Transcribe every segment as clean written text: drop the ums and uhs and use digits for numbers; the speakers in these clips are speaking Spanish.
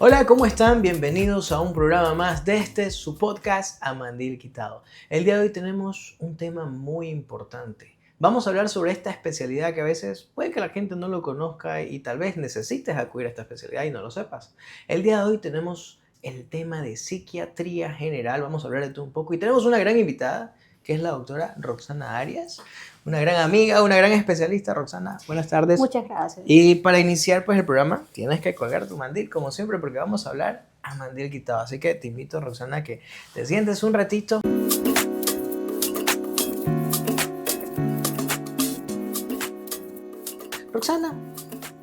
Hola, ¿cómo están? Bienvenidos a un programa más de su podcast A Mandil Quitado. El día de hoy tenemos un tema muy importante. Vamos a hablar sobre esta especialidad que a veces puede que la gente no lo conozca y tal vez necesites acudir a esta especialidad y no lo sepas. El día de hoy tenemos el tema de psiquiatría general. Vamos a hablar de todo un poco y tenemos una gran invitada que es la doctora Roxana Arias, una gran amiga, una gran especialista. Roxana, buenas tardes. Muchas gracias. Y para iniciar pues el programa tienes que colgar tu mandil como siempre porque vamos a hablar a mandil quitado. Así que te invito, Roxana, a que te sientes un ratito. Roxana,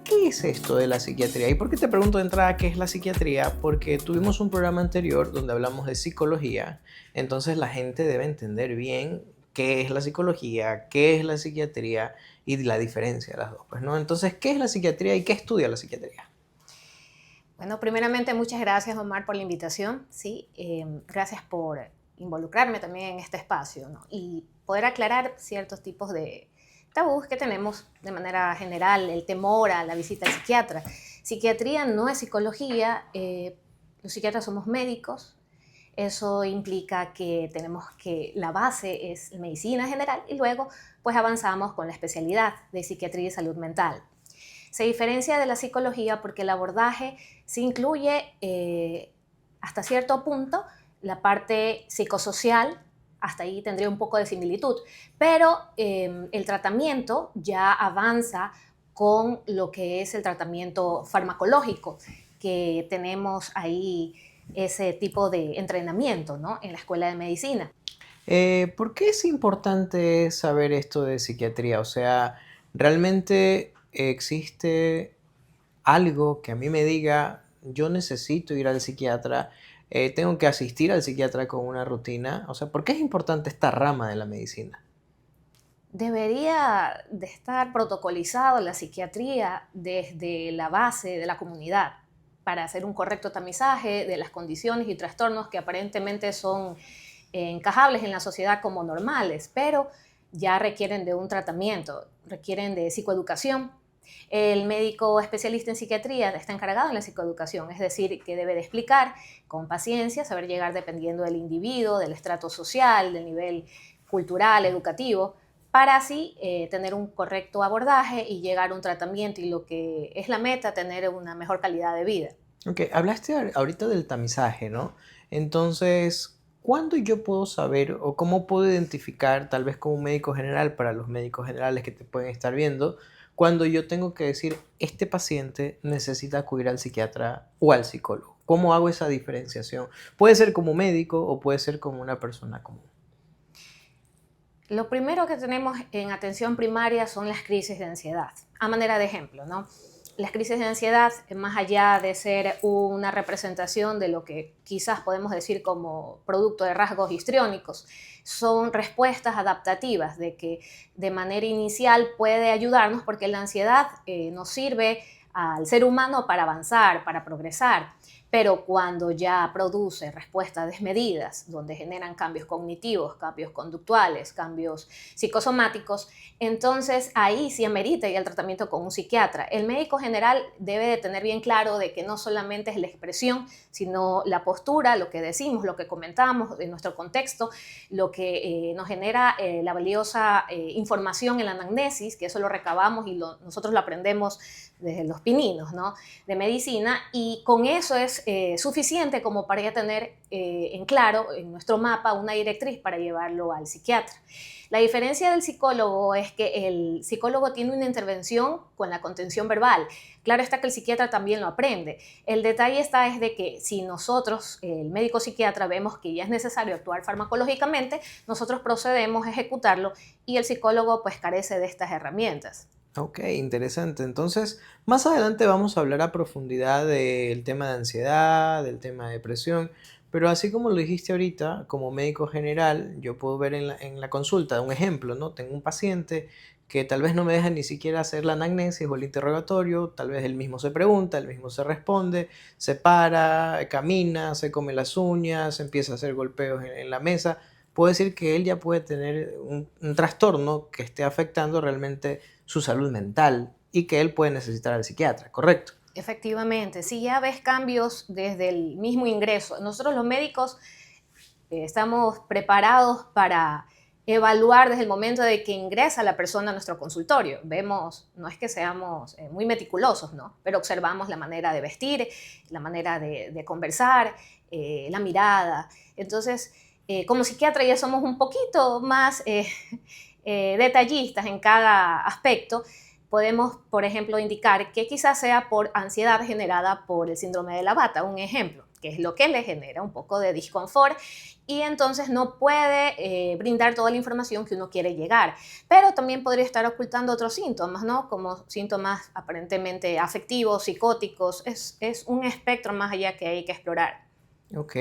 ¿qué es esto de la psiquiatría? ¿Y por qué te pregunto de entrada qué es la psiquiatría? Porque tuvimos un programa anterior donde hablamos de psicología, entonces la gente debe entender bien qué es la psicología, qué es la psiquiatría y la diferencia de las dos, pues, ¿no? Entonces, ¿qué es la psiquiatría y qué estudia la psiquiatría? Bueno, primeramente muchas gracias, Omar, por la invitación. Sí, gracias por involucrarme también en este espacio, ¿no? Y poder aclarar ciertos tipos de tabús que tenemos de manera general, el temor a la visita al psiquiatra. Psiquiatría no es psicología, los psiquiatras somos médicos. Eso implica que la base es medicina general y luego pues avanzamos con la especialidad de psiquiatría y salud mental. Se diferencia de la psicología porque el abordaje sí incluye hasta cierto punto la parte psicosocial, hasta ahí tendría un poco de similitud, pero el tratamiento ya avanza con lo que es el tratamiento farmacológico, que tenemos ahí ese tipo de entrenamiento, ¿no?, en la escuela de medicina. ¿Por qué es importante saber esto de psiquiatría? O sea, ¿realmente existe algo que a mí me diga, yo necesito ir al psiquiatra, tengo que asistir al psiquiatra con una rutina? O sea, ¿por qué es importante esta rama de la medicina? Debería de estar protocolizado la psiquiatría desde la base de la comunidad para hacer un correcto tamizaje de las condiciones y trastornos que aparentemente son encajables en la sociedad como normales, pero ya requieren de un tratamiento, requieren de psicoeducación. El médico especialista en psiquiatría está encargado en la psicoeducación, es decir, que debe de explicar con paciencia, saber llegar dependiendo del individuo, del estrato social, del nivel cultural, educativo, para así tener un correcto abordaje y llegar a un tratamiento y lo que es la meta, tener una mejor calidad de vida. Ok, hablaste ahorita del tamizaje, ¿no? Entonces, ¿cuándo yo puedo saber o cómo puedo identificar, tal vez como un médico general, para los médicos generales que te pueden estar viendo, cuando yo tengo que decir, este paciente necesita acudir al psiquiatra o al psicólogo? ¿Cómo hago esa diferenciación? Puede ser como médico o puede ser como una persona común. Lo primero que tenemos en atención primaria son las crisis de ansiedad. A manera de ejemplo, ¿no? Las crisis de ansiedad, más allá de ser una representación de lo que quizás podemos decir como producto de rasgos histriónicos, son respuestas adaptativas de que de manera inicial puede ayudarnos porque la ansiedad nos sirve al ser humano para avanzar, para progresar. Pero cuando ya produce respuestas desmedidas, donde generan cambios cognitivos, cambios conductuales, cambios psicosomáticos, entonces ahí sí amerita ir al tratamiento con un psiquiatra. El médico general debe de tener bien claro de que no solamente es la expresión, sino la postura, lo que decimos, lo que comentamos en nuestro contexto, lo que nos genera la valiosa información en la anamnesis, que eso lo recabamos y nosotros lo aprendemos desde los pininos, ¿no?, de medicina, y con eso es suficiente como para ya tener en claro en nuestro mapa una directriz para llevarlo al psiquiatra. La diferencia del psicólogo es que el psicólogo tiene una intervención con la contención verbal. Claro está que el psiquiatra también lo aprende. El detalle está es de que si nosotros, el médico psiquiatra, vemos que ya es necesario actuar farmacológicamente, nosotros procedemos a ejecutarlo y el psicólogo pues carece de estas herramientas. Ok, interesante. Entonces, más adelante vamos a hablar a profundidad del tema de ansiedad, del tema de depresión, pero así como lo dijiste ahorita, como médico general, yo puedo ver en la consulta un ejemplo, ¿no? Tengo un paciente que tal vez no me deja ni siquiera hacer la anamnesis o el interrogatorio, tal vez él mismo se pregunta, él mismo se responde, se para, camina, se come las uñas, empieza a hacer golpeos en la mesa. Puedo decir que él ya puede tener un trastorno que esté afectando realmente su salud mental y que él puede necesitar al psiquiatra, ¿correcto? Efectivamente, si ya ves cambios desde el mismo ingreso, nosotros los médicos estamos preparados para evaluar desde el momento de que ingresa la persona a nuestro consultorio. Vemos, no es que seamos muy meticulosos, ¿no? Pero observamos la manera de vestir, la manera de conversar, la mirada. Entonces, como psiquiatra ya somos un poquito más detallistas en cada aspecto. Podemos, por ejemplo, indicar que quizás sea por ansiedad generada por el síndrome de la bata, un ejemplo, que es lo que le genera un poco de disconfort y entonces no puede brindar toda la información que uno quiere llegar. Pero también podría estar ocultando otros síntomas, ¿no? Como síntomas aparentemente afectivos, psicóticos. Es un espectro más allá que hay que explorar. Ok.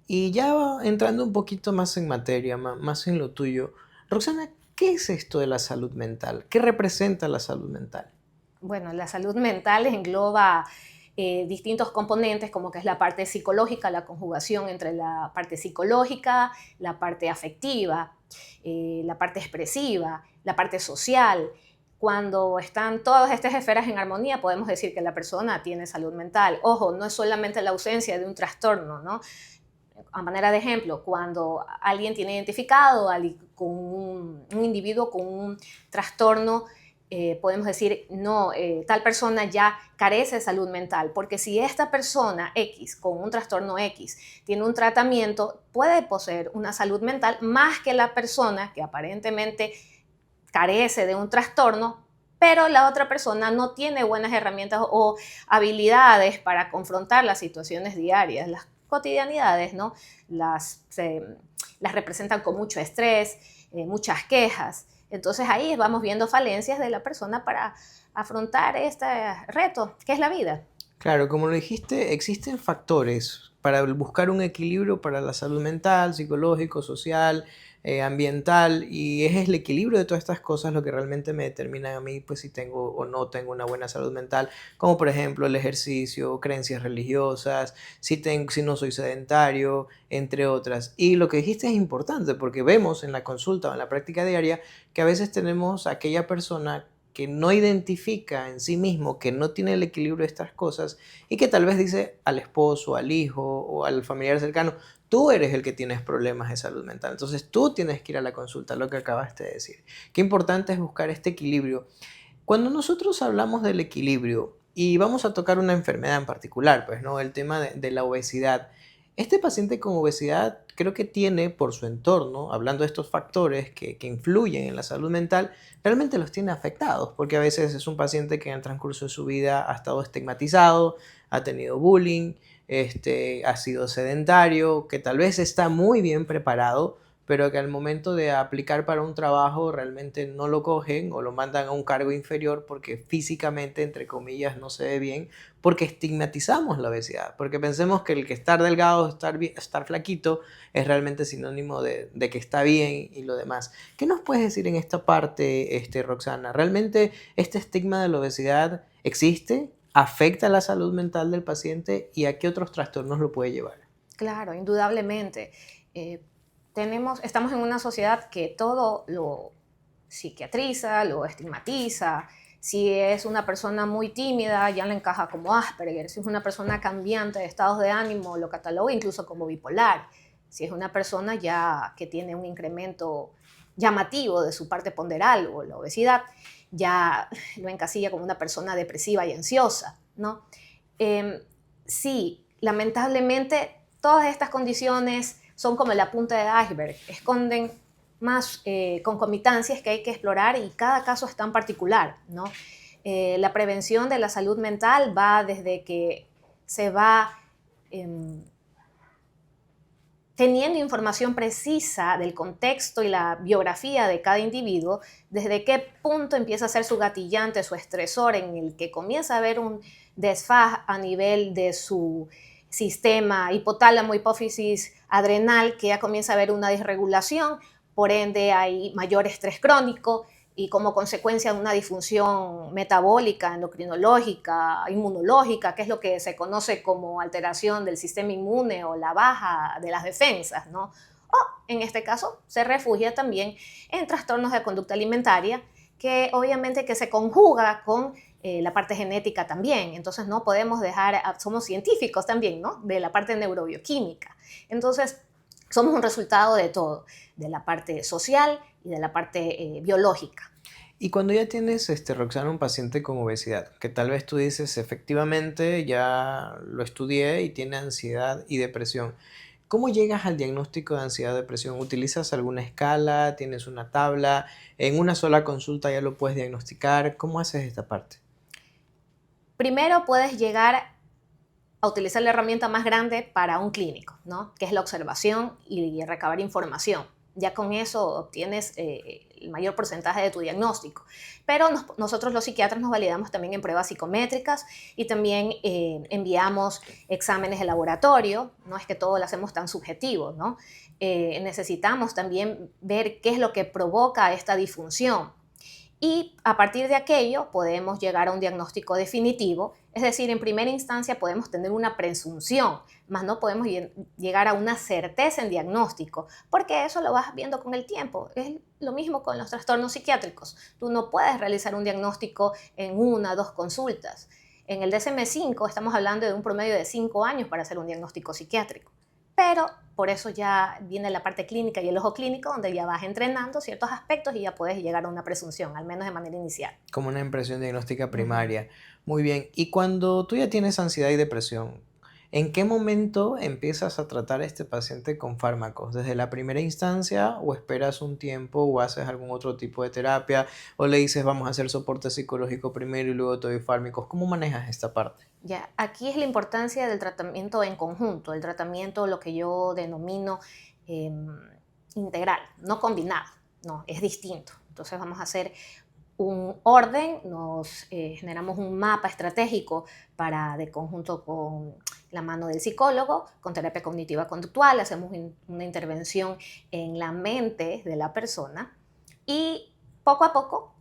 Y ya entrando un poquito más en materia, más en lo tuyo, Roxana, ¿qué es esto de la salud mental? ¿Qué representa la salud mental? Bueno, la salud mental engloba distintos componentes como que es la parte psicológica, la conjugación entre la parte psicológica, la parte afectiva, la parte expresiva, la parte social. Cuando están todas estas esferas en armonía, podemos decir que la persona tiene salud mental. Ojo, no es solamente la ausencia de un trastorno, ¿no? A manera de ejemplo, cuando alguien tiene identificado con un individuo con un trastorno, podemos decir, no, tal persona ya carece de salud mental, porque si esta persona X con un trastorno X tiene un tratamiento, puede poseer una salud mental más que la persona que aparentemente carece de un trastorno, pero la otra persona no tiene buenas herramientas o habilidades para confrontar las situaciones diarias, las cotidianidades, ¿no? Las representan con mucho estrés, muchas quejas. Entonces ahí vamos viendo falencias de la persona para afrontar este reto, que es la vida. Claro, como lo dijiste, existen factores para buscar un equilibrio para la salud mental, psicológico, social, ambiental, y es el equilibrio de todas estas cosas lo que realmente me determina a mí, pues si tengo o no tengo una buena salud mental, como por ejemplo el ejercicio, creencias religiosas, si no soy sedentario, entre otras. Y lo que dijiste es importante porque vemos en la consulta o en la práctica diaria que a veces tenemos aquella persona que no identifica en sí mismo, que no tiene el equilibrio de estas cosas y que tal vez dice al esposo, al hijo o al familiar cercano, tú eres el que tienes problemas de salud mental, entonces tú tienes que ir a la consulta, lo que acabaste de decir. Qué importante es buscar este equilibrio. Cuando nosotros hablamos del equilibrio y vamos a tocar una enfermedad en particular, pues no, el tema de la obesidad. Este paciente con obesidad creo que tiene por su entorno, hablando de estos factores que influyen en la salud mental, realmente los tiene afectados, porque a veces es un paciente que en el transcurso de su vida ha estado estigmatizado, ha tenido bullying, ha sido sedentario, que tal vez está muy bien preparado, pero que al momento de aplicar para un trabajo realmente no lo cogen o lo mandan a un cargo inferior porque físicamente, entre comillas, no se ve bien, porque estigmatizamos la obesidad, porque pensemos que el que estar delgado, estar flaquito, es realmente sinónimo de que está bien y lo demás. ¿Qué nos puedes decir en esta parte, Roxana? ¿Realmente este estigma de la obesidad existe? ¿Afecta la salud mental del paciente? ¿Y a qué otros trastornos lo puede llevar? Claro, indudablemente. Eh, estamos en una sociedad que todo lo psiquiatriza, lo estigmatiza. Si es una persona muy tímida, ya la encaja como Asperger. Si es una persona cambiante de estados de ánimo, lo cataloga incluso como bipolar. Si es una persona ya que tiene un incremento llamativo de su parte ponderal o la obesidad, ya lo encasilla como una persona depresiva y ansiosa, ¿no? Sí, lamentablemente todas estas condiciones son como la punta del iceberg, esconden más concomitancias que hay que explorar y cada caso es tan particular, ¿no? La prevención de la salud mental va desde que se va eh, teniendo información precisa del contexto y la biografía de cada individuo, desde qué punto empieza a ser su gatillante, su estresor, en el que comienza a haber un desfaz a nivel de su sistema hipotálamo, hipófisis adrenal, que ya comienza a haber una desregulación, por ende hay mayor estrés crónico y como consecuencia de una disfunción metabólica, endocrinológica, inmunológica, que es lo que se conoce como alteración del sistema inmune o la baja de las defensas, ¿no? O, en este caso, se refugia también en trastornos de conducta alimentaria, que obviamente que se conjuga con la parte genética también. Entonces no podemos dejar, somos científicos también, ¿no? De la parte neurobioquímica. Entonces somos un resultado de todo, de la parte social y de la parte biológica. Y cuando ya tienes, Roxana, un paciente con obesidad, que tal vez tú dices, efectivamente, ya lo estudié y tiene ansiedad y depresión, ¿cómo llegas al diagnóstico de ansiedad o depresión? ¿Utilizas alguna escala? ¿Tienes una tabla? ¿En una sola consulta ya lo puedes diagnosticar? ¿Cómo haces esta parte? Primero puedes llegar a utilizar la herramienta más grande para un clínico, ¿no? Que es la observación y recabar información. Ya con eso obtienes el mayor porcentaje de tu diagnóstico. Pero nosotros los psiquiatras nos validamos también en pruebas psicométricas y también enviamos exámenes de laboratorio. No es que todo lo hacemos tan subjetivo, ¿no? Necesitamos también ver qué es lo que provoca esta disfunción. Y a partir de aquello podemos llegar a un diagnóstico definitivo, es decir, en primera instancia podemos tener una presunción, mas no podemos llegar a una certeza en diagnóstico, porque eso lo vas viendo con el tiempo. Es lo mismo con los trastornos psiquiátricos. Tú no puedes realizar un diagnóstico en una o dos consultas. En el DSM-5 estamos hablando de un promedio de 5 años para hacer un diagnóstico psiquiátrico. Pero por eso ya viene la parte clínica y el ojo clínico, donde ya vas entrenando ciertos aspectos y ya puedes llegar a una presunción, al menos de manera inicial. Como una impresión diagnóstica Ujú. primaria. Muy bien. Y cuando tú ya tienes ansiedad y depresión, ¿en qué momento empiezas a tratar a este paciente con fármacos? ¿Desde la primera instancia o esperas un tiempo o haces algún otro tipo de terapia o le dices vamos a hacer soporte psicológico primero y luego te doy fármacos? ¿Cómo manejas esta parte? Ya, aquí es la importancia del tratamiento en conjunto, el tratamiento, lo que yo denomino em, integral, no combinado, no, es distinto. Entonces vamos a hacer un orden, nos generamos un mapa estratégico para de conjunto con la mano del psicólogo, con terapia cognitiva conductual, hacemos una intervención en la mente de la persona y poco a poco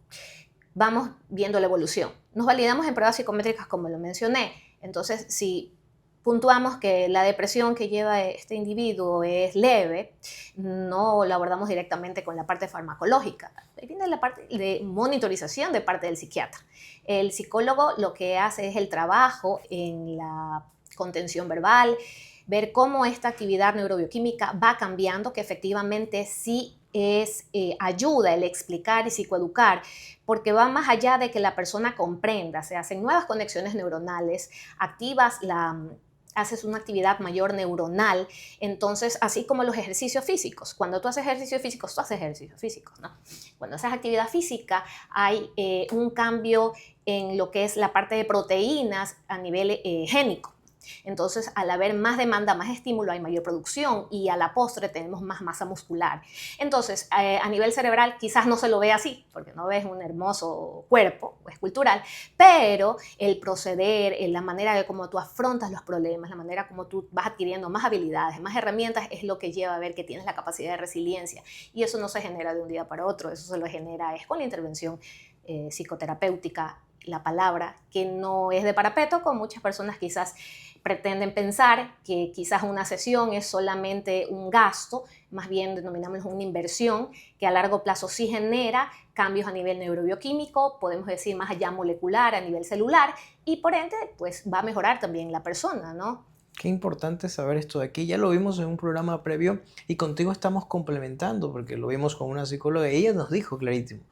vamos viendo la evolución. Nos validamos en pruebas psicométricas como lo mencioné, entonces si puntuamos que la depresión que lleva este individuo es leve, no la abordamos directamente con la parte farmacológica. Ahí viene la parte de monitorización de parte del psiquiatra. El psicólogo lo que hace es el trabajo en la contención verbal, ver cómo esta actividad neurobioquímica va cambiando, que efectivamente sí es ayuda el explicar y psicoeducar, porque va más allá de que la persona comprenda, se hacen nuevas conexiones neuronales, activas haces una actividad mayor neuronal, entonces así como los ejercicios físicos, cuando tú haces ejercicios físicos, tú haces ejercicios físicos, ¿no? Cuando haces actividad física hay un cambio en lo que es la parte de proteínas a nivel génico. Entonces, al haber más demanda, más estímulo, hay mayor producción y a la postre tenemos más masa muscular. Entonces, a nivel cerebral quizás no se lo ve así, porque no ves un hermoso cuerpo escultural, pero el proceder, la manera de cómo tú afrontas los problemas, la manera como tú vas adquiriendo más habilidades, más herramientas, es lo que lleva a ver que tienes la capacidad de resiliencia. Y eso no se genera de un día para otro, eso se lo genera es con la intervención psicoterapéutica, la palabra, que no es de parapeto, con muchas personas quizás pretenden pensar que quizás una sesión es solamente un gasto, más bien denominamos una inversión que a largo plazo sí genera cambios a nivel neurobioquímico, podemos decir más allá molecular, a nivel celular, y por ende pues va a mejorar también la persona, ¿no? Qué importante saber esto de aquí. Ya lo vimos en un programa previo y contigo estamos complementando porque lo vimos con una psicóloga y ella nos dijo clarísimo.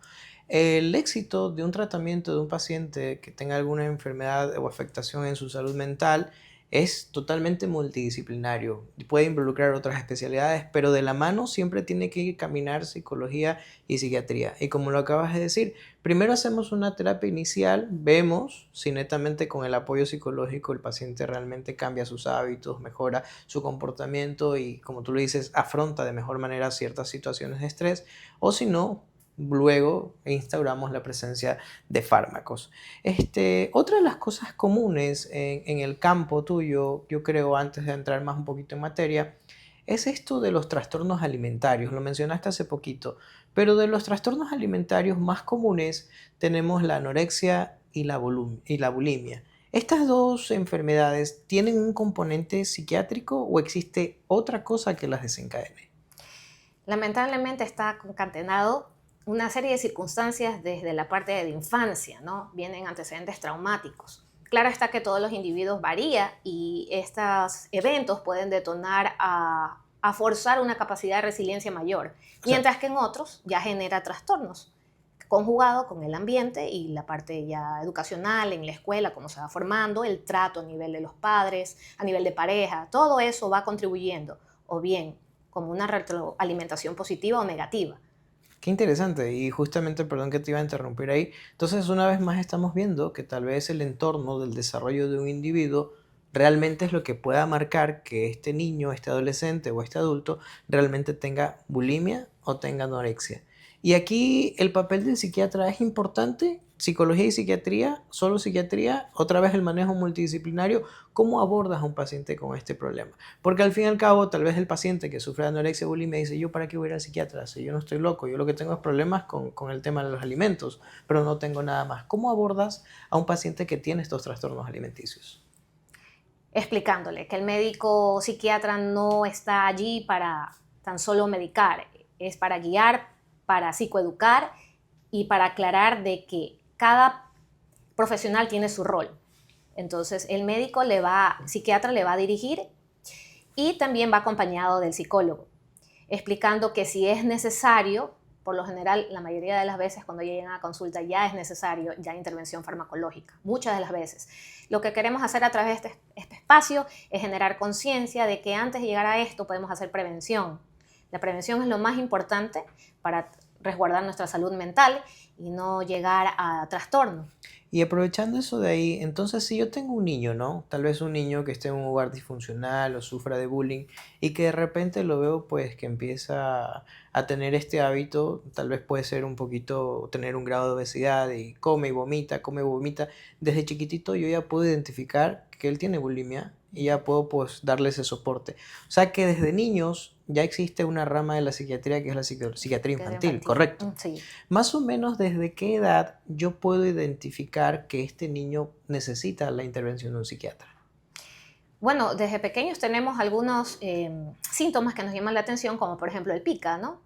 El éxito de un tratamiento de un paciente que tenga alguna enfermedad o afectación en su salud mental es totalmente multidisciplinario. Puede involucrar otras especialidades, pero de la mano siempre tiene que caminar psicología y psiquiatría. Y como lo acabas de decir, primero hacemos una terapia inicial, vemos si netamente con el apoyo psicológico el paciente realmente cambia sus hábitos, mejora su comportamiento y, como tú lo dices, afronta de mejor manera ciertas situaciones de estrés, o si no, luego instauramos la presencia de fármacos. Otra de las cosas comunes en el campo tuyo, yo creo, antes de entrar más un poquito en materia, es esto de los trastornos alimentarios. Lo mencionaste hace poquito, pero de los trastornos alimentarios más comunes tenemos la anorexia y y la bulimia. ¿Estas dos enfermedades tienen un componente psiquiátrico o existe otra cosa que las desencadene? Lamentablemente está concatenado una serie de circunstancias desde la parte de la infancia, ¿no? Vienen antecedentes traumáticos. Claro está que todos los individuos varían y estos eventos pueden detonar a forzar una capacidad de resiliencia mayor, Sí. mientras que en otros ya genera trastornos, conjugado con el ambiente y la parte ya educacional en la escuela, cómo se va formando, el trato a nivel de los padres, a nivel de pareja, todo eso va contribuyendo, o bien como una retroalimentación positiva o negativa. Qué interesante, y justamente, perdón que te iba a interrumpir ahí, entonces una vez más estamos viendo que tal vez el entorno del desarrollo de un individuo realmente es lo que pueda marcar que este niño, este adolescente o este adulto realmente tenga bulimia o tenga anorexia. Y aquí el papel del psiquiatra es importante, psicología y psiquiatría, solo psiquiatría, otra vez el manejo multidisciplinario, ¿cómo abordas a un paciente con este problema? Porque al fin y al cabo, tal vez el paciente que sufre de anorexia o bulimia dice, ¿yo para qué voy a ir al psiquiatra? Si yo no estoy loco, yo lo que tengo es problemas con el tema de los alimentos, pero no tengo nada más. ¿Cómo abordas a un paciente que tiene estos trastornos alimenticios? Explicándole que el médico psiquiatra no está allí para tan solo medicar, es para guiar, para psicoeducar y para aclarar de que cada profesional tiene su rol. Entonces el médico psiquiatra le va a dirigir y también va acompañado del psicólogo, explicando que si es necesario, por lo general, la mayoría de las veces cuando llegan a consulta ya es necesario ya intervención farmacológica, muchas de las veces. Lo que queremos hacer a través de este espacio es generar conciencia de que antes de llegar a esto podemos hacer prevención. La prevención es lo más importante para resguardar nuestra salud mental y no llegar a trastornos. Y aprovechando eso de ahí, entonces si yo tengo un niño, ¿no? Tal vez un niño que esté en un hogar disfuncional o sufra de bullying y que de repente lo veo pues que empieza a tener este hábito, tal vez puede ser un poquito, tener un grado de obesidad y come y vomita. Desde chiquitito yo ya puedo identificar que él tiene bulimia y ya puedo pues darle ese soporte. O sea que desde niños ya existe una rama de la psiquiatría que es la psiquiatría Que es infantil, infantil. ¿correcto? Sí. Más o menos desde qué edad yo puedo identificar que este niño necesita la intervención de un psiquiatra. Bueno, desde pequeños tenemos algunos síntomas que nos llaman la atención, como por ejemplo el pica, ¿no?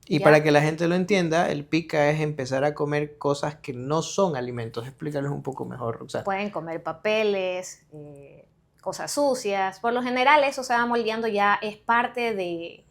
Y para Ya que la gente lo entienda, el pica es empezar a comer cosas que no son alimentos. Explícanos un poco mejor, Roxana. pueden comer papeles, cosas sucias. Por lo general eso se va moldeando, ya es parte de,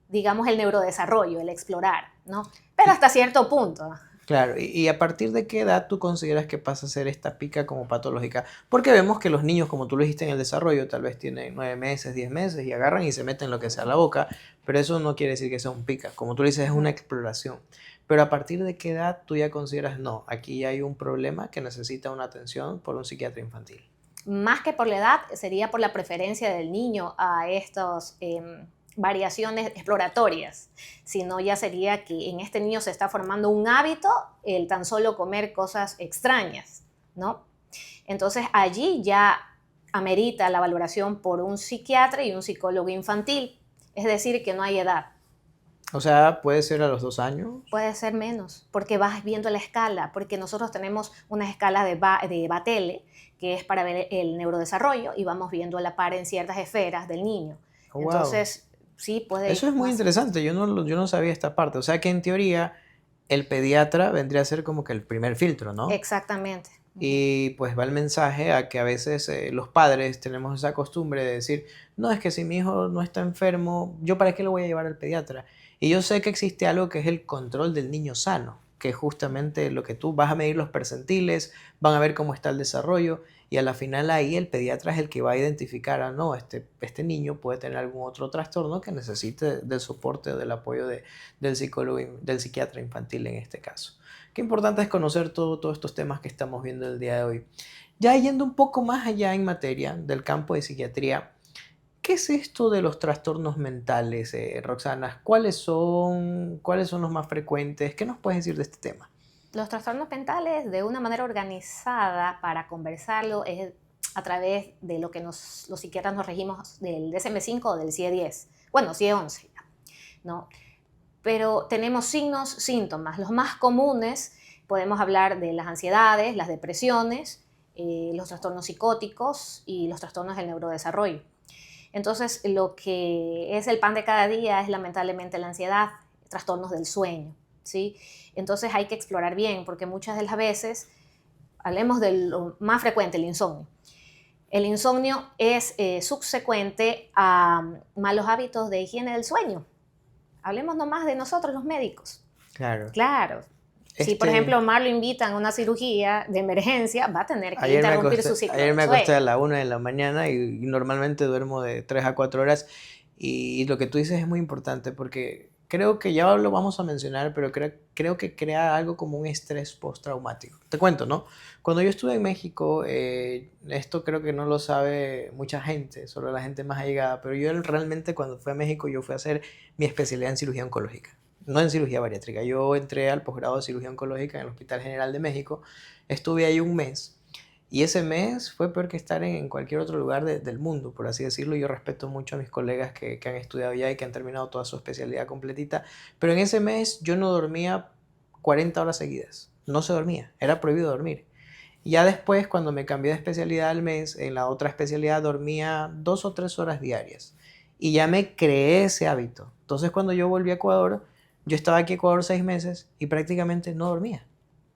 digamos, el neurodesarrollo, el explorar, ¿no? Pero Y, hasta cierto punto. claro, y a partir de qué edad tú consideras que pasa a ser esta pica como patológica? Porque vemos que los niños, como tú lo dijiste en el desarrollo, tal vez tienen 9 meses, 10 meses y agarran y se meten lo que sea a la boca, pero eso no quiere decir que sea un pica. Como tú dices, es una exploración. Pero a partir de qué edad tú ya consideras, no, aquí hay un problema que necesita una atención por un psiquiatra infantil. Más que por la edad, sería por la preferencia del niño a estas variaciones exploratorias, sino ya sería que en este niño se está formando un hábito el tan solo comer cosas extrañas, ¿no? Entonces allí ya amerita la valoración por un psiquiatra y un psicólogo infantil, es decir, que no hay edad. O sea, puede ser a los 2 años. Puede ser menos, porque vas viendo la escala, porque nosotros tenemos una escala de Battelle, que es para ver el neurodesarrollo, y vamos viendo la par en ciertas esferas del niño. Oh, wow. Entonces, sí puede Eso ir es muy más. interesante, yo no sabía esta parte. O sea que en teoría el pediatra vendría a ser como que el primer filtro, ¿no? Exactamente. Ujú. Y pues va el mensaje a que a veces los padres tenemos esa costumbre de decir, no, es que si mi hijo no está enfermo, ¿yo para qué lo voy a llevar al pediatra? Y yo sé que existe algo que es el control del niño sano, que es justamente lo que tú vas a medir los percentiles, van a ver cómo está el desarrollo y a la final ahí el pediatra es el que va a identificar, ah, no, este niño puede tener algún otro trastorno que necesite del soporte o del apoyo del psicólogo, del psiquiatra infantil en este caso. Qué importante es conocer todos estos temas que estamos viendo el día de hoy. Ya yendo un poco más allá en materia del campo de psiquiatría, ¿qué es esto de los trastornos mentales, Roxana? ¿Cuáles son los más frecuentes? ¿Qué nos puedes decir de este tema? Los trastornos mentales, de una manera organizada para conversarlo, es a través de lo que los psiquiatras nos regimos del DSM-5 o del CIE-10. Bueno, CIE-11, ¿no? Pero tenemos signos, síntomas. Los más comunes, podemos hablar de las ansiedades, las depresiones, los trastornos psicóticos y los trastornos del neurodesarrollo. Entonces, lo que es el pan de cada día es lamentablemente la ansiedad, trastornos del sueño, ¿sí? Entonces hay que explorar bien, porque muchas de las veces, hablemos de lo más frecuente, el insomnio. El insomnio es subsecuente a malos hábitos de higiene del sueño. Hablemos nomás de nosotros los médicos. Claro. Claro. Si, por ejemplo, Omar lo invitan a una cirugía de emergencia, va a tener que interrumpir su ciclo Ayer de me acosté a sueño. la 1 de la mañana y normalmente duermo de 3 a 4 horas. Y lo que tú dices es muy importante porque creo que ya lo vamos a mencionar, pero creo que crea algo como un estrés postraumático. Te cuento, ¿no? Cuando yo estuve en México, esto creo que no lo sabe mucha gente, solo la gente más allegada, pero yo realmente cuando fui a México, yo fui a hacer mi especialidad en cirugía oncológica, no en cirugía bariátrica. Yo entré al posgrado de cirugía oncológica en el Hospital General de México, estuve ahí un mes. Y ese mes fue peor que estar en cualquier otro lugar del mundo, por así decirlo. Yo respeto mucho a mis colegas que han estudiado ya y que han terminado toda su especialidad completita. Pero en ese mes yo no dormía 40 horas seguidas. No se dormía, era prohibido dormir. Y ya después, cuando me cambié de especialidad al mes, en la otra especialidad dormía 2 o 3 horas diarias. Y ya me creé ese hábito. Entonces, cuando yo volví a Ecuador, yo estaba aquí en Ecuador 6 meses y prácticamente no dormía.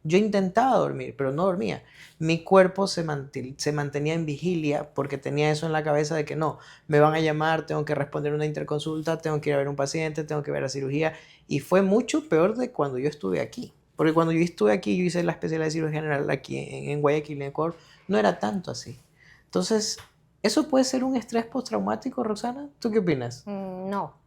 Yo intentaba dormir, pero no dormía. Mi cuerpo se mantenía en vigilia porque tenía eso en la cabeza de que no, me van a llamar, tengo que responder una interconsulta, tengo que ir a ver a un paciente, tengo que ver a cirugía. Y fue mucho peor de cuando yo estuve aquí. Porque cuando yo estuve aquí, yo hice la especialidad de cirugía general aquí en Guayaquil, en Ecuador, no era tanto así. Entonces, ¿eso puede ser un estrés postraumático, Roxana? ¿Tú qué opinas? No,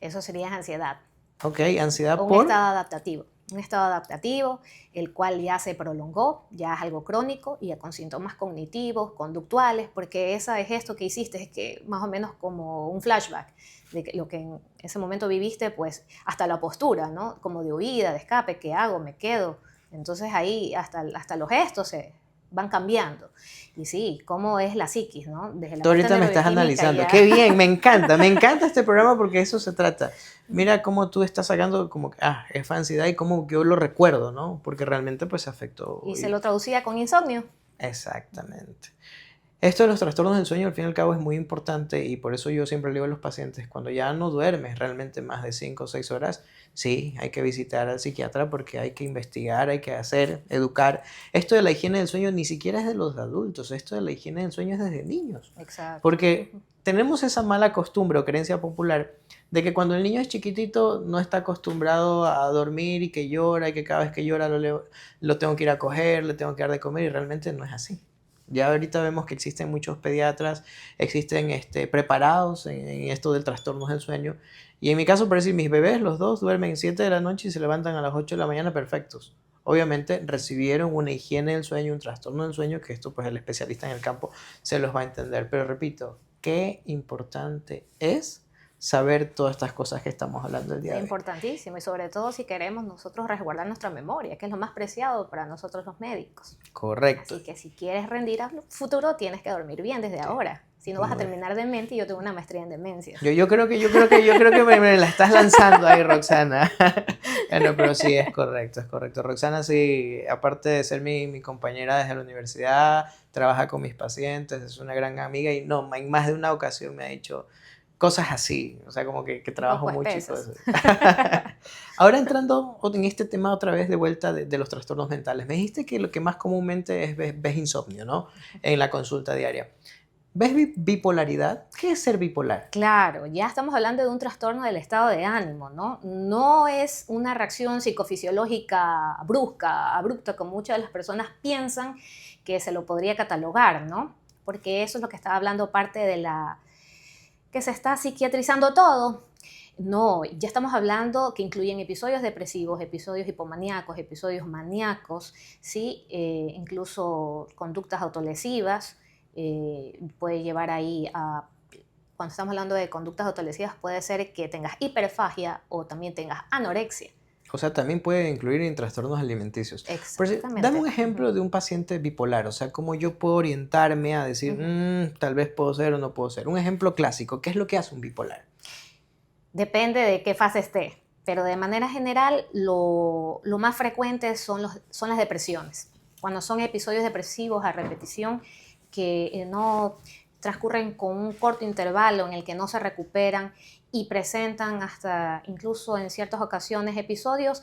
eso sería ansiedad. Ok, ansiedad Un por... estado adaptativo. Un estado adaptativo, el cual ya se prolongó, ya es algo crónico y ya con síntomas cognitivos, conductuales, porque esa es esto que hiciste, es que más o menos como un flashback de lo que en ese momento viviste, pues hasta la postura, ¿no? Como de huida, de escape, ¿qué hago? ¿Me quedo? Entonces ahí hasta los gestos se van cambiando. Y sí, cómo es la psiquis, ¿no? Desde la Tú parte ahorita me estás neuroquímica analizando. ya. Qué bien, me encanta este programa porque de eso se trata. Mira cómo tú estás sacando como que, es ansiedad y cómo yo lo recuerdo, ¿no? Porque realmente pues afectó. Y se lo traducía con insomnio. Exactamente. Esto de los trastornos del sueño al fin y al cabo es muy importante y por eso yo siempre le digo a los pacientes, cuando ya no duermes realmente más de 5 o 6 horas, sí, hay que visitar al psiquiatra porque hay que investigar, hay que hacer, educar. Esto de la higiene del sueño ni siquiera es de los adultos, esto de la higiene del sueño es desde niños. Exacto. Porque tenemos esa mala costumbre o creencia popular de que cuando el niño es chiquitito no está acostumbrado a dormir y que llora y que cada vez que llora lo tengo que ir a coger, le tengo que dar de comer y realmente no es así. Ya ahorita vemos que existen muchos pediatras, existen preparados en esto del trastorno del sueño. Y en mi caso, por decir, mis bebés, los dos, duermen 7 de la noche y se levantan a las 8 de la mañana perfectos. Obviamente recibieron una higiene del sueño, un trastorno del sueño, que esto pues el especialista en el campo se los va a entender. Pero repito, qué importante es saber todas estas cosas que estamos hablando el día Es de hoy. importantísimo y sobre todo si queremos nosotros resguardar nuestra memoria, que es lo más preciado para nosotros los médicos. Correcto. Así que si quieres rendir al futuro tienes que dormir bien desde ahora. Si no vas a Muy terminar demente y yo tengo una maestría en demencia. Yo creo que me la estás lanzando ahí, Roxana. Bueno, pero sí, es correcto, es correcto. Roxana, sí, aparte de ser mi compañera desde la universidad, trabaja con mis pacientes, es una gran amiga y no, en más de una ocasión me ha dicho cosas así, o sea, como que Un trabajo poco mucho y espesas. cosas. Ahora entrando en este tema otra vez de vuelta de los trastornos mentales, me dijiste que lo que más comúnmente es ves insomnio, ¿no? En la consulta diaria. ¿Ves bipolaridad? ¿Qué es ser bipolar? Claro, ya estamos hablando de un trastorno del estado de ánimo, ¿no? No es una reacción psicofisiológica brusca, abrupta, como muchas de las personas piensan que se lo podría catalogar, ¿no? Porque eso es lo que estaba hablando parte de la que se está psiquiatrizando todo. No, ya estamos hablando que incluyen episodios depresivos, episodios hipomaníacos, episodios maníacos, ¿sí? Incluso conductas autolesivas, puede llevar ahí a, cuando estamos hablando de conductas autolesivas, puede ser que tengas hiperfagia o también tengas anorexia. O sea, también puede incluir en trastornos alimenticios. Por decir, dame un Exactamente. ejemplo de un paciente bipolar, o sea, cómo yo puedo orientarme a decir, tal vez puedo ser o no puedo ser. Un ejemplo clásico, ¿qué es lo que hace un bipolar? Depende de qué fase esté, pero de manera general lo más frecuente son las depresiones. Cuando son episodios depresivos a repetición que no transcurren con un corto intervalo en el que no se recuperan y presentan hasta incluso en ciertas ocasiones episodios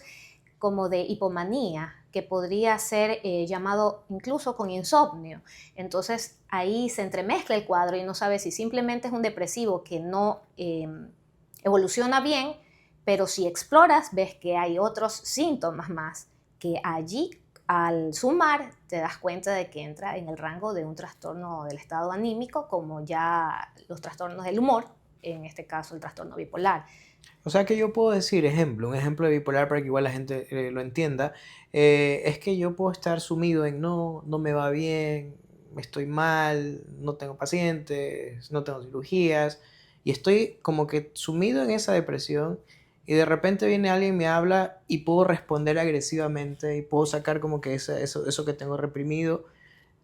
como de hipomanía, que podría ser llamado incluso con insomnio. Entonces ahí se entremezcla el cuadro y no sabe si simplemente es un depresivo que no evoluciona bien, pero si exploras ves que hay otros síntomas más que allí al sumar te das cuenta de que entra en el rango de un trastorno del estado anímico, como ya los trastornos del humor, en este caso el trastorno bipolar. O sea que yo puedo decir, un ejemplo de bipolar para que igual la gente lo entienda, es que yo puedo estar sumido en no, no me va bien, estoy mal, no tengo pacientes, no tengo cirugías, y estoy como que sumido en esa depresión y de repente viene alguien, me habla y puedo responder agresivamente y puedo sacar como que eso que tengo reprimido.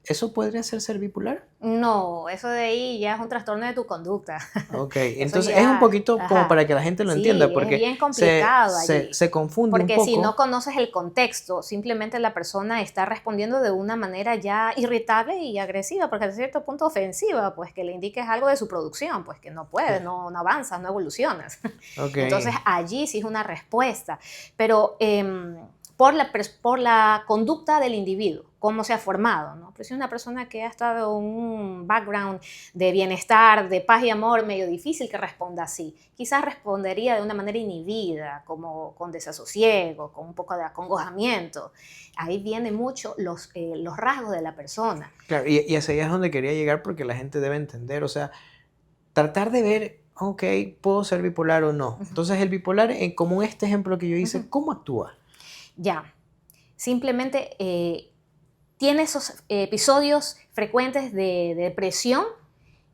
¿Eso podría ser bipolar? No, eso de ahí ya es un trastorno de tu conducta. Ok, Eso entonces es un ya, poquito como ajá. para que la gente lo entienda, Sí, es porque bien complicado allí. se confunde un Porque si no poco. conoces el contexto, simplemente la persona está respondiendo de una manera ya irritable y agresiva, porque hasta cierto punto ofensiva, pues que le indiques algo de su producción, pues que no puedes, Claro. no avanzas, no evolucionas. Ok, Entonces allí sí es una respuesta, pero por la conducta del individuo, cómo se ha formado, ¿no? Pero si es una persona que ha estado en un background de bienestar, de paz y amor, medio difícil que responda así. Quizás respondería de una manera inhibida, como con desasosiego, con un poco de acongojamiento. Ahí vienen mucho los rasgos de la persona. claro, y hacia allá es donde quería llegar porque la gente debe entender, o sea, tratar de ver, ok, puedo ser bipolar o no. Ujú, Entonces el bipolar, como este ejemplo que yo hice, ujú. ¿cómo actúa? Ya, simplemente tiene esos episodios frecuentes de depresión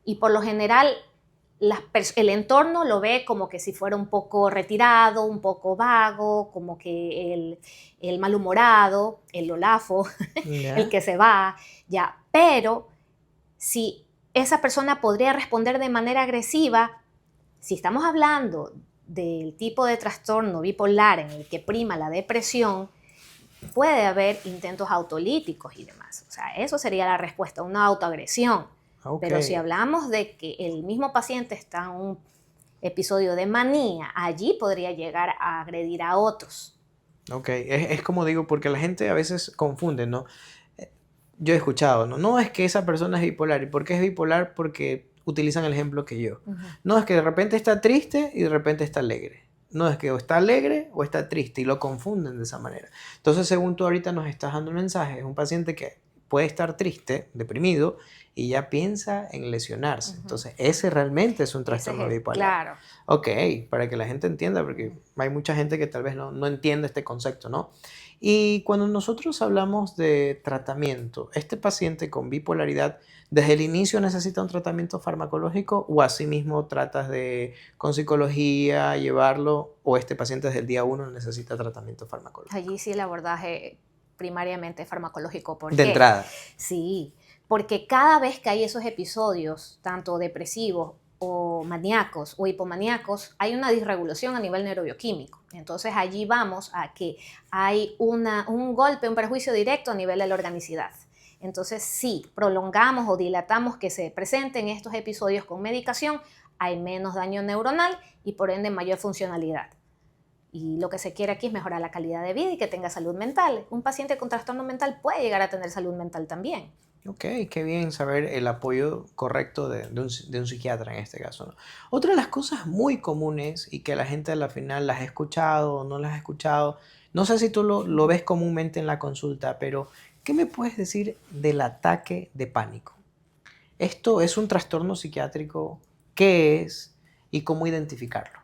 y por lo general el entorno lo ve como que si fuera un poco retirado, un poco vago, como que el malhumorado, el olafo, el ¿Ya? que se va, ya. Pero si esa persona podría responder de manera agresiva, si estamos hablando del tipo de trastorno bipolar en el que prima la depresión, puede haber intentos autolíticos y demás. O sea, eso sería la respuesta, una autoagresión. Ok, Pero si hablamos de que el mismo paciente está en un episodio de manía, allí podría llegar a agredir a otros. ok, es como digo, porque la gente a veces confunde, ¿no? Eh, Yo he escuchado, ¿no? No es que esa persona es bipolar. ¿Y por qué es bipolar? Porque utilizan el ejemplo que yo. Uh -huh. No es que de repente está triste y de repente está alegre. No es que o está alegre o está triste y lo confunden de esa manera. Entonces, según tú ahorita nos estás dando un mensaje, es un paciente que puede estar triste, deprimido y ya piensa en Uh lesionarse. -huh. Entonces, ese realmente es un Ese es trastorno el, bipolar. claro. Ok, para que la gente entienda, Uh porque -huh. hay mucha gente que tal vez no entiende este concepto, ¿no? Y cuando nosotros hablamos de tratamiento, ¿este paciente con bipolaridad desde el inicio necesita un tratamiento farmacológico o asimismo tratas de con psicología llevarlo o este paciente desde el día uno necesita tratamiento farmacológico? Allí sí el abordaje primariamente farmacológico. ¿Por De qué? entrada, Sí, porque cada vez que hay esos episodios, tanto depresivos o maníacos o hipomaníacos, hay una disregulación a nivel neurobioquímico. Entonces allí vamos a que hay un golpe, un perjuicio directo a nivel de la organicidad. Entonces, si prolongamos o dilatamos que se presenten estos episodios con medicación, hay menos daño neuronal y por ende mayor funcionalidad. Y lo que se quiere aquí es mejorar la calidad de vida y que tenga salud mental. Un paciente con trastorno mental puede llegar a tener salud mental también. ok, qué bien saber el apoyo correcto de un psiquiatra en este caso, ¿no? Otra de las cosas muy comunes y que la gente a la final las ha escuchado o no las ha escuchado, no sé si tú lo ves comúnmente en la consulta, pero ¿qué me puedes decir del ataque de pánico? ¿Esto es un trastorno psiquiátrico? ¿Qué es? ¿Y cómo identificarlo?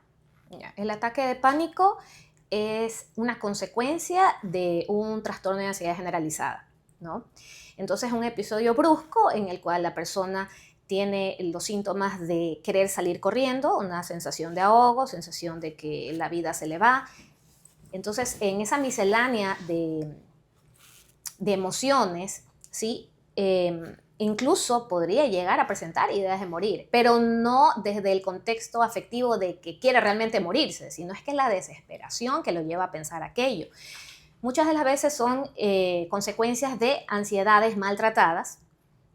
El ataque de pánico es una consecuencia de un trastorno de ansiedad generalizada, ¿no? Entonces, un episodio brusco en el cual la persona tiene los síntomas de querer salir corriendo, una sensación de ahogo, sensación de que la vida se le va. Entonces, en esa miscelánea de emociones, ¿sí? Incluso podría llegar a presentar ideas de morir, pero no desde el contexto afectivo de que quiere realmente morirse, sino es que es la desesperación que lo lleva a pensar aquello. Muchas de las veces son consecuencias de ansiedades maltratadas,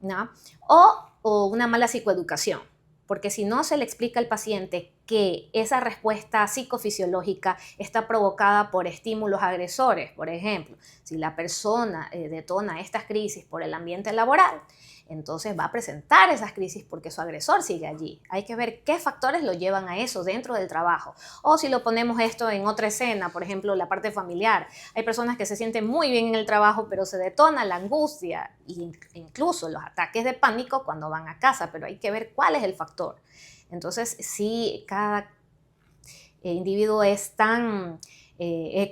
¿no? O una mala psicoeducación, porque si no se le explica al paciente que esa respuesta psicofisiológica está provocada por estímulos agresores. Por ejemplo, si la persona detona estas crisis por el ambiente laboral, entonces va a presentar esas crisis porque su agresor sigue allí. Hay que ver qué factores lo llevan a eso dentro del trabajo. O si lo ponemos esto en otra escena, por ejemplo, la parte familiar. Hay personas que se sienten muy bien en el trabajo, pero se detona la angustia e incluso los ataques de pánico cuando van a casa, pero hay que ver cuál es el factor. Entonces, sí, cada individuo es tan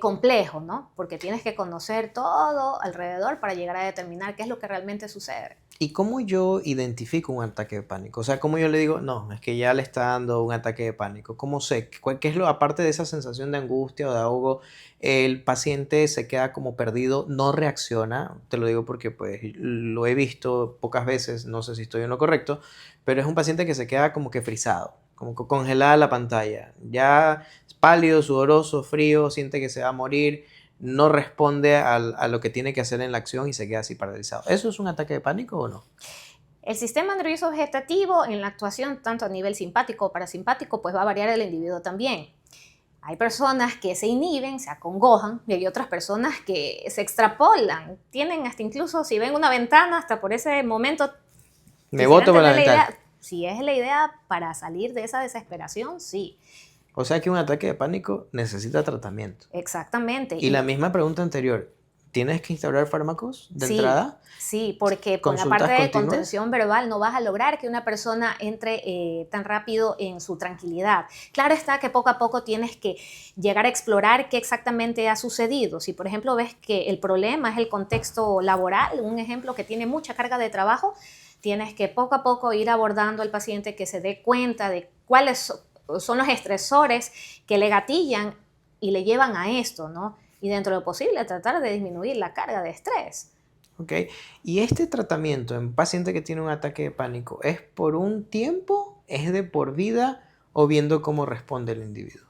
complejo, ¿no? Porque tienes que conocer todo alrededor para llegar a determinar qué es lo que realmente sucede. ¿Y cómo yo identifico un ataque de pánico? O sea, ¿cómo yo le digo, no, es que ya le está dando un ataque de pánico? ¿Cómo sé? ¿Qué es lo, aparte de esa sensación de angustia o de ahogo, el paciente se queda como perdido, no reacciona? Te lo digo porque pues lo he visto pocas veces, no sé si estoy en lo correcto, pero es un paciente que se queda como que frisado, como que congelada la pantalla. Ya es pálido, sudoroso, frío, siente que se va a morir, no responde a lo que tiene que hacer en la acción y se queda así paralizado. ¿Eso es un ataque de pánico o no? El sistema nervioso vegetativo en la actuación, tanto a nivel simpático o parasimpático, pues va a variar el individuo también. Hay personas que se inhiben, se acongojan, y hay otras personas que se extrapolan, tienen hasta incluso, si ven una ventana, hasta por ese momento Me quisieran boto por la tener la ventana. idea. Si es la idea para salir de esa desesperación, sí, O sea que un ataque de pánico necesita tratamiento. exactamente. Y la misma pregunta anterior, ¿tienes que instaurar fármacos de Sí, entrada? sí, porque con la parte ¿Consultas de continuas? contención verbal no vas a lograr que una persona entre tan rápido en su tranquilidad. Claro está que poco a poco tienes que llegar a explorar qué exactamente ha sucedido. Si, por ejemplo, ves que el problema es el contexto laboral, un ejemplo que tiene mucha carga de trabajo, tienes que poco a poco ir abordando al paciente que se dé cuenta de son los estresores que le gatillan y le llevan a esto, ¿no? Y dentro de lo posible tratar de disminuir la carga de estrés. ¿Ok? Y este tratamiento en paciente que tiene un ataque de pánico, ¿es por un tiempo? ¿Es de por vida? ¿O viendo cómo responde el individuo?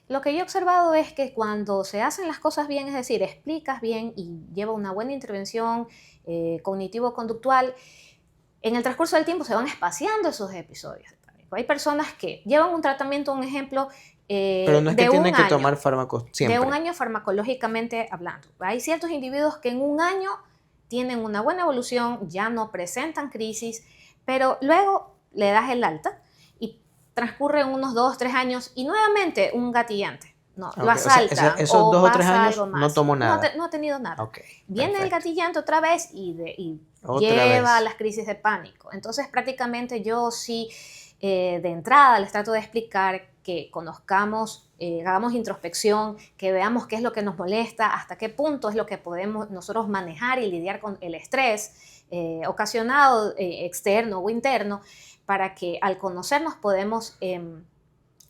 Lo que yo he observado es que cuando se hacen las cosas bien, es decir, explicas bien y lleva una buena intervención cognitivo-conductual, en el transcurso del tiempo se van espaciando esos episodios de pánico. Hay personas que llevan un tratamiento, un ejemplo, Pero no es que de tiene un que año, tomar fármacos de un siempre. año farmacológicamente hablando. Hay ciertos individuos que en un año tienen una buena evolución, ya no presentan crisis, pero luego le das el alta y transcurren unos 2, 3 años y nuevamente un gatillante. No, lo Ok, o sea, asaltan esos o 2 o 3 pasa algo años no más. tomo No, nada. no ha tenido nada. Ok, Viene el perfecto. gatillante otra vez y Otra lleva a vez. las crisis de pánico. Entonces prácticamente yo sí de entrada les trato de explicar que conozcamos, hagamos introspección, que veamos qué es lo que nos molesta, hasta qué punto es lo que podemos nosotros manejar y lidiar con el estrés ocasionado externo o interno, para que al conocernos podemos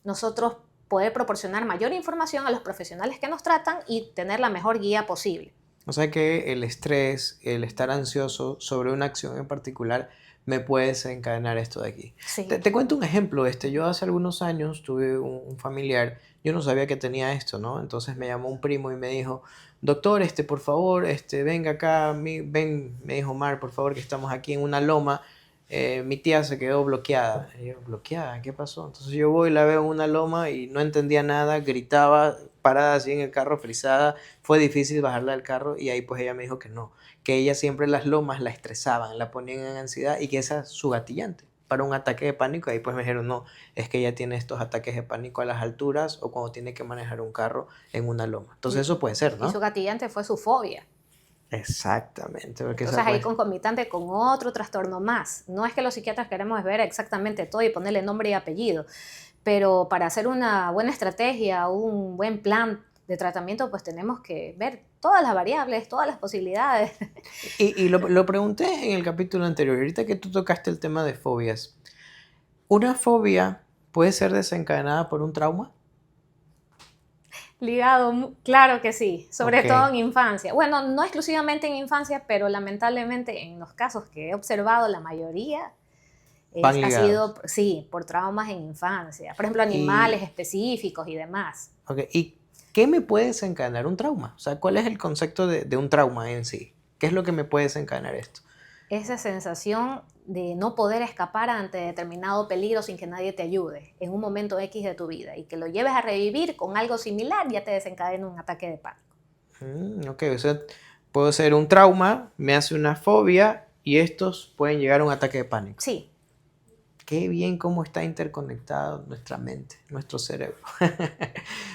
nosotros poder proporcionar mayor información a los profesionales que nos tratan y tener la mejor guía posible. O sea que el estrés, el estar ansioso sobre una acción en particular, me puede desencadenar esto de aquí. Te, Sí. te cuento un ejemplo. Yo hace algunos años tuve un familiar, yo no sabía que tenía esto, ¿no? Entonces me llamó un primo y me dijo, doctor, por favor, venga acá, ven, me dijo Mar, por favor, que estamos aquí en una loma. Mi tía se quedó bloqueada. Y yo, ¿bloqueada? ¿Qué pasó? Entonces yo voy, la veo en una loma y no entendía nada, gritaba, parada así en el carro, frisada. Fue difícil bajarla del carro y ahí pues ella me dijo que no, que ella siempre las lomas la estresaban, la ponían en ansiedad y que esa es su gatillante para un ataque de pánico. Ahí pues me dijeron, no, es que ella tiene estos ataques de pánico a las alturas o cuando tiene que manejar un carro en una loma. Entonces Y, eso puede ser, y su ¿no? gatillante fue su fobia. Exactamente, porque Entonces esa ahí pues... concomitante con otro trastorno más. No es que los psiquiatras queremos ver exactamente todo y ponerle nombre y apellido, pero para hacer una buena estrategia, un buen plan de tratamiento, pues tenemos que ver todas las variables, todas las posibilidades. Y lo pregunté en el capítulo anterior, ahorita que tú tocaste el tema de fobias. ¿Una fobia puede ser desencadenada por un trauma? Ligado, claro que sí, sobre Ok, todo en infancia. Bueno, no exclusivamente en infancia, pero lamentablemente en los casos que he observado, la mayoría van ha sido, ligados. sí, por traumas en infancia. Por ejemplo, animales Y, específicos y demás. ok, ¿y qué me puede desencadenar un trauma? O sea, ¿cuál es el concepto de un trauma en sí? ¿Qué es lo que me puede desencadenar esto? esa sensación de no poder escapar ante determinado peligro sin que nadie te ayude en un momento X de tu vida y que lo lleves a revivir con algo similar, ya te desencadena un ataque de pánico. Ok, o sea, puede ser un trauma, me hace una fobia y estos pueden llegar a un ataque de pánico. Sí. Qué bien cómo está interconectado nuestra mente, nuestro cerebro.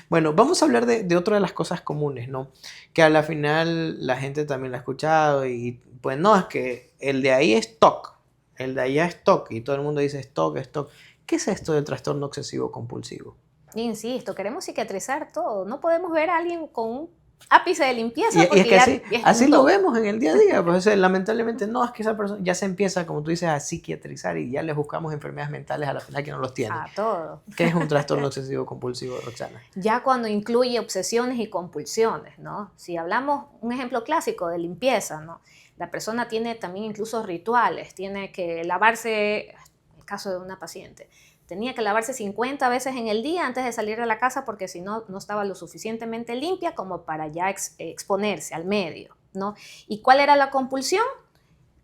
Bueno, vamos a hablar de otra de las cosas comunes, ¿no? Que a la final la gente también la ha escuchado y pues no, es que el de ahí es TOC, el de allá es TOC y todo el mundo dice es TOC, es TOC. ¿Qué es esto del trastorno obsesivo compulsivo? Insisto, queremos cicatrizar todo. No podemos ver a alguien con un ápice de limpieza Y porque es que ya así, es así un lo TOC. vemos en el día a día. Pues, o sea, lamentablemente no, es que esa persona ya se empieza, como tú dices, a psiquiatrizar y ya les buscamos enfermedades mentales a la final que no los tienen. A todo. ¿Qué es un trastorno obsesivo compulsivo, Roxana? Ya cuando incluye obsesiones y compulsiones, ¿no? Si hablamos, un ejemplo clásico de limpieza, ¿no? La persona tiene también incluso rituales, tiene que lavarse, el caso de una paciente, tenía que lavarse 50 veces en el día antes de salir de la casa porque si no, no estaba lo suficientemente limpia como para ya exponerse al medio, ¿no? ¿Y cuál era la compulsión?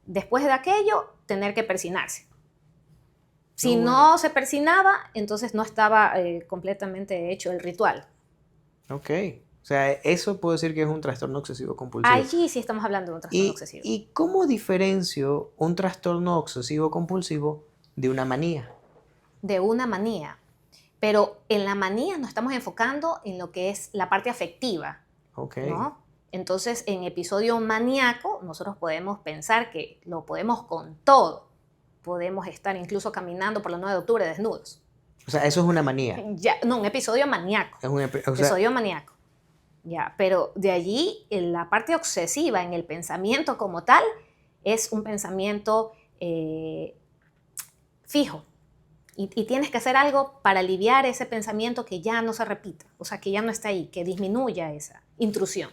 Después de aquello, tener que persinarse. Si no se persinaba, entonces no estaba completamente hecho el ritual. Ok. O sea, eso puedo decir que es un trastorno obsesivo compulsivo. Allí sí estamos hablando de un trastorno obsesivo. ¿Y cómo diferencio un trastorno obsesivo compulsivo de una manía? De una manía. Pero en la manía nos estamos enfocando en lo que es la parte afectiva, Ok. ¿no? Entonces, en episodio maníaco, nosotros podemos pensar que lo podemos con todo. Podemos estar incluso caminando por la 9 de octubre desnudos. O sea, eso es una manía. Ya, no, un episodio maníaco. Es un Episodio maníaco. Ya, pero de allí, en la parte obsesiva, en el pensamiento como tal, es un pensamiento fijo. Y tienes que hacer algo para aliviar ese pensamiento que ya no se repita, o sea, que ya no está ahí, que disminuya esa intrusión.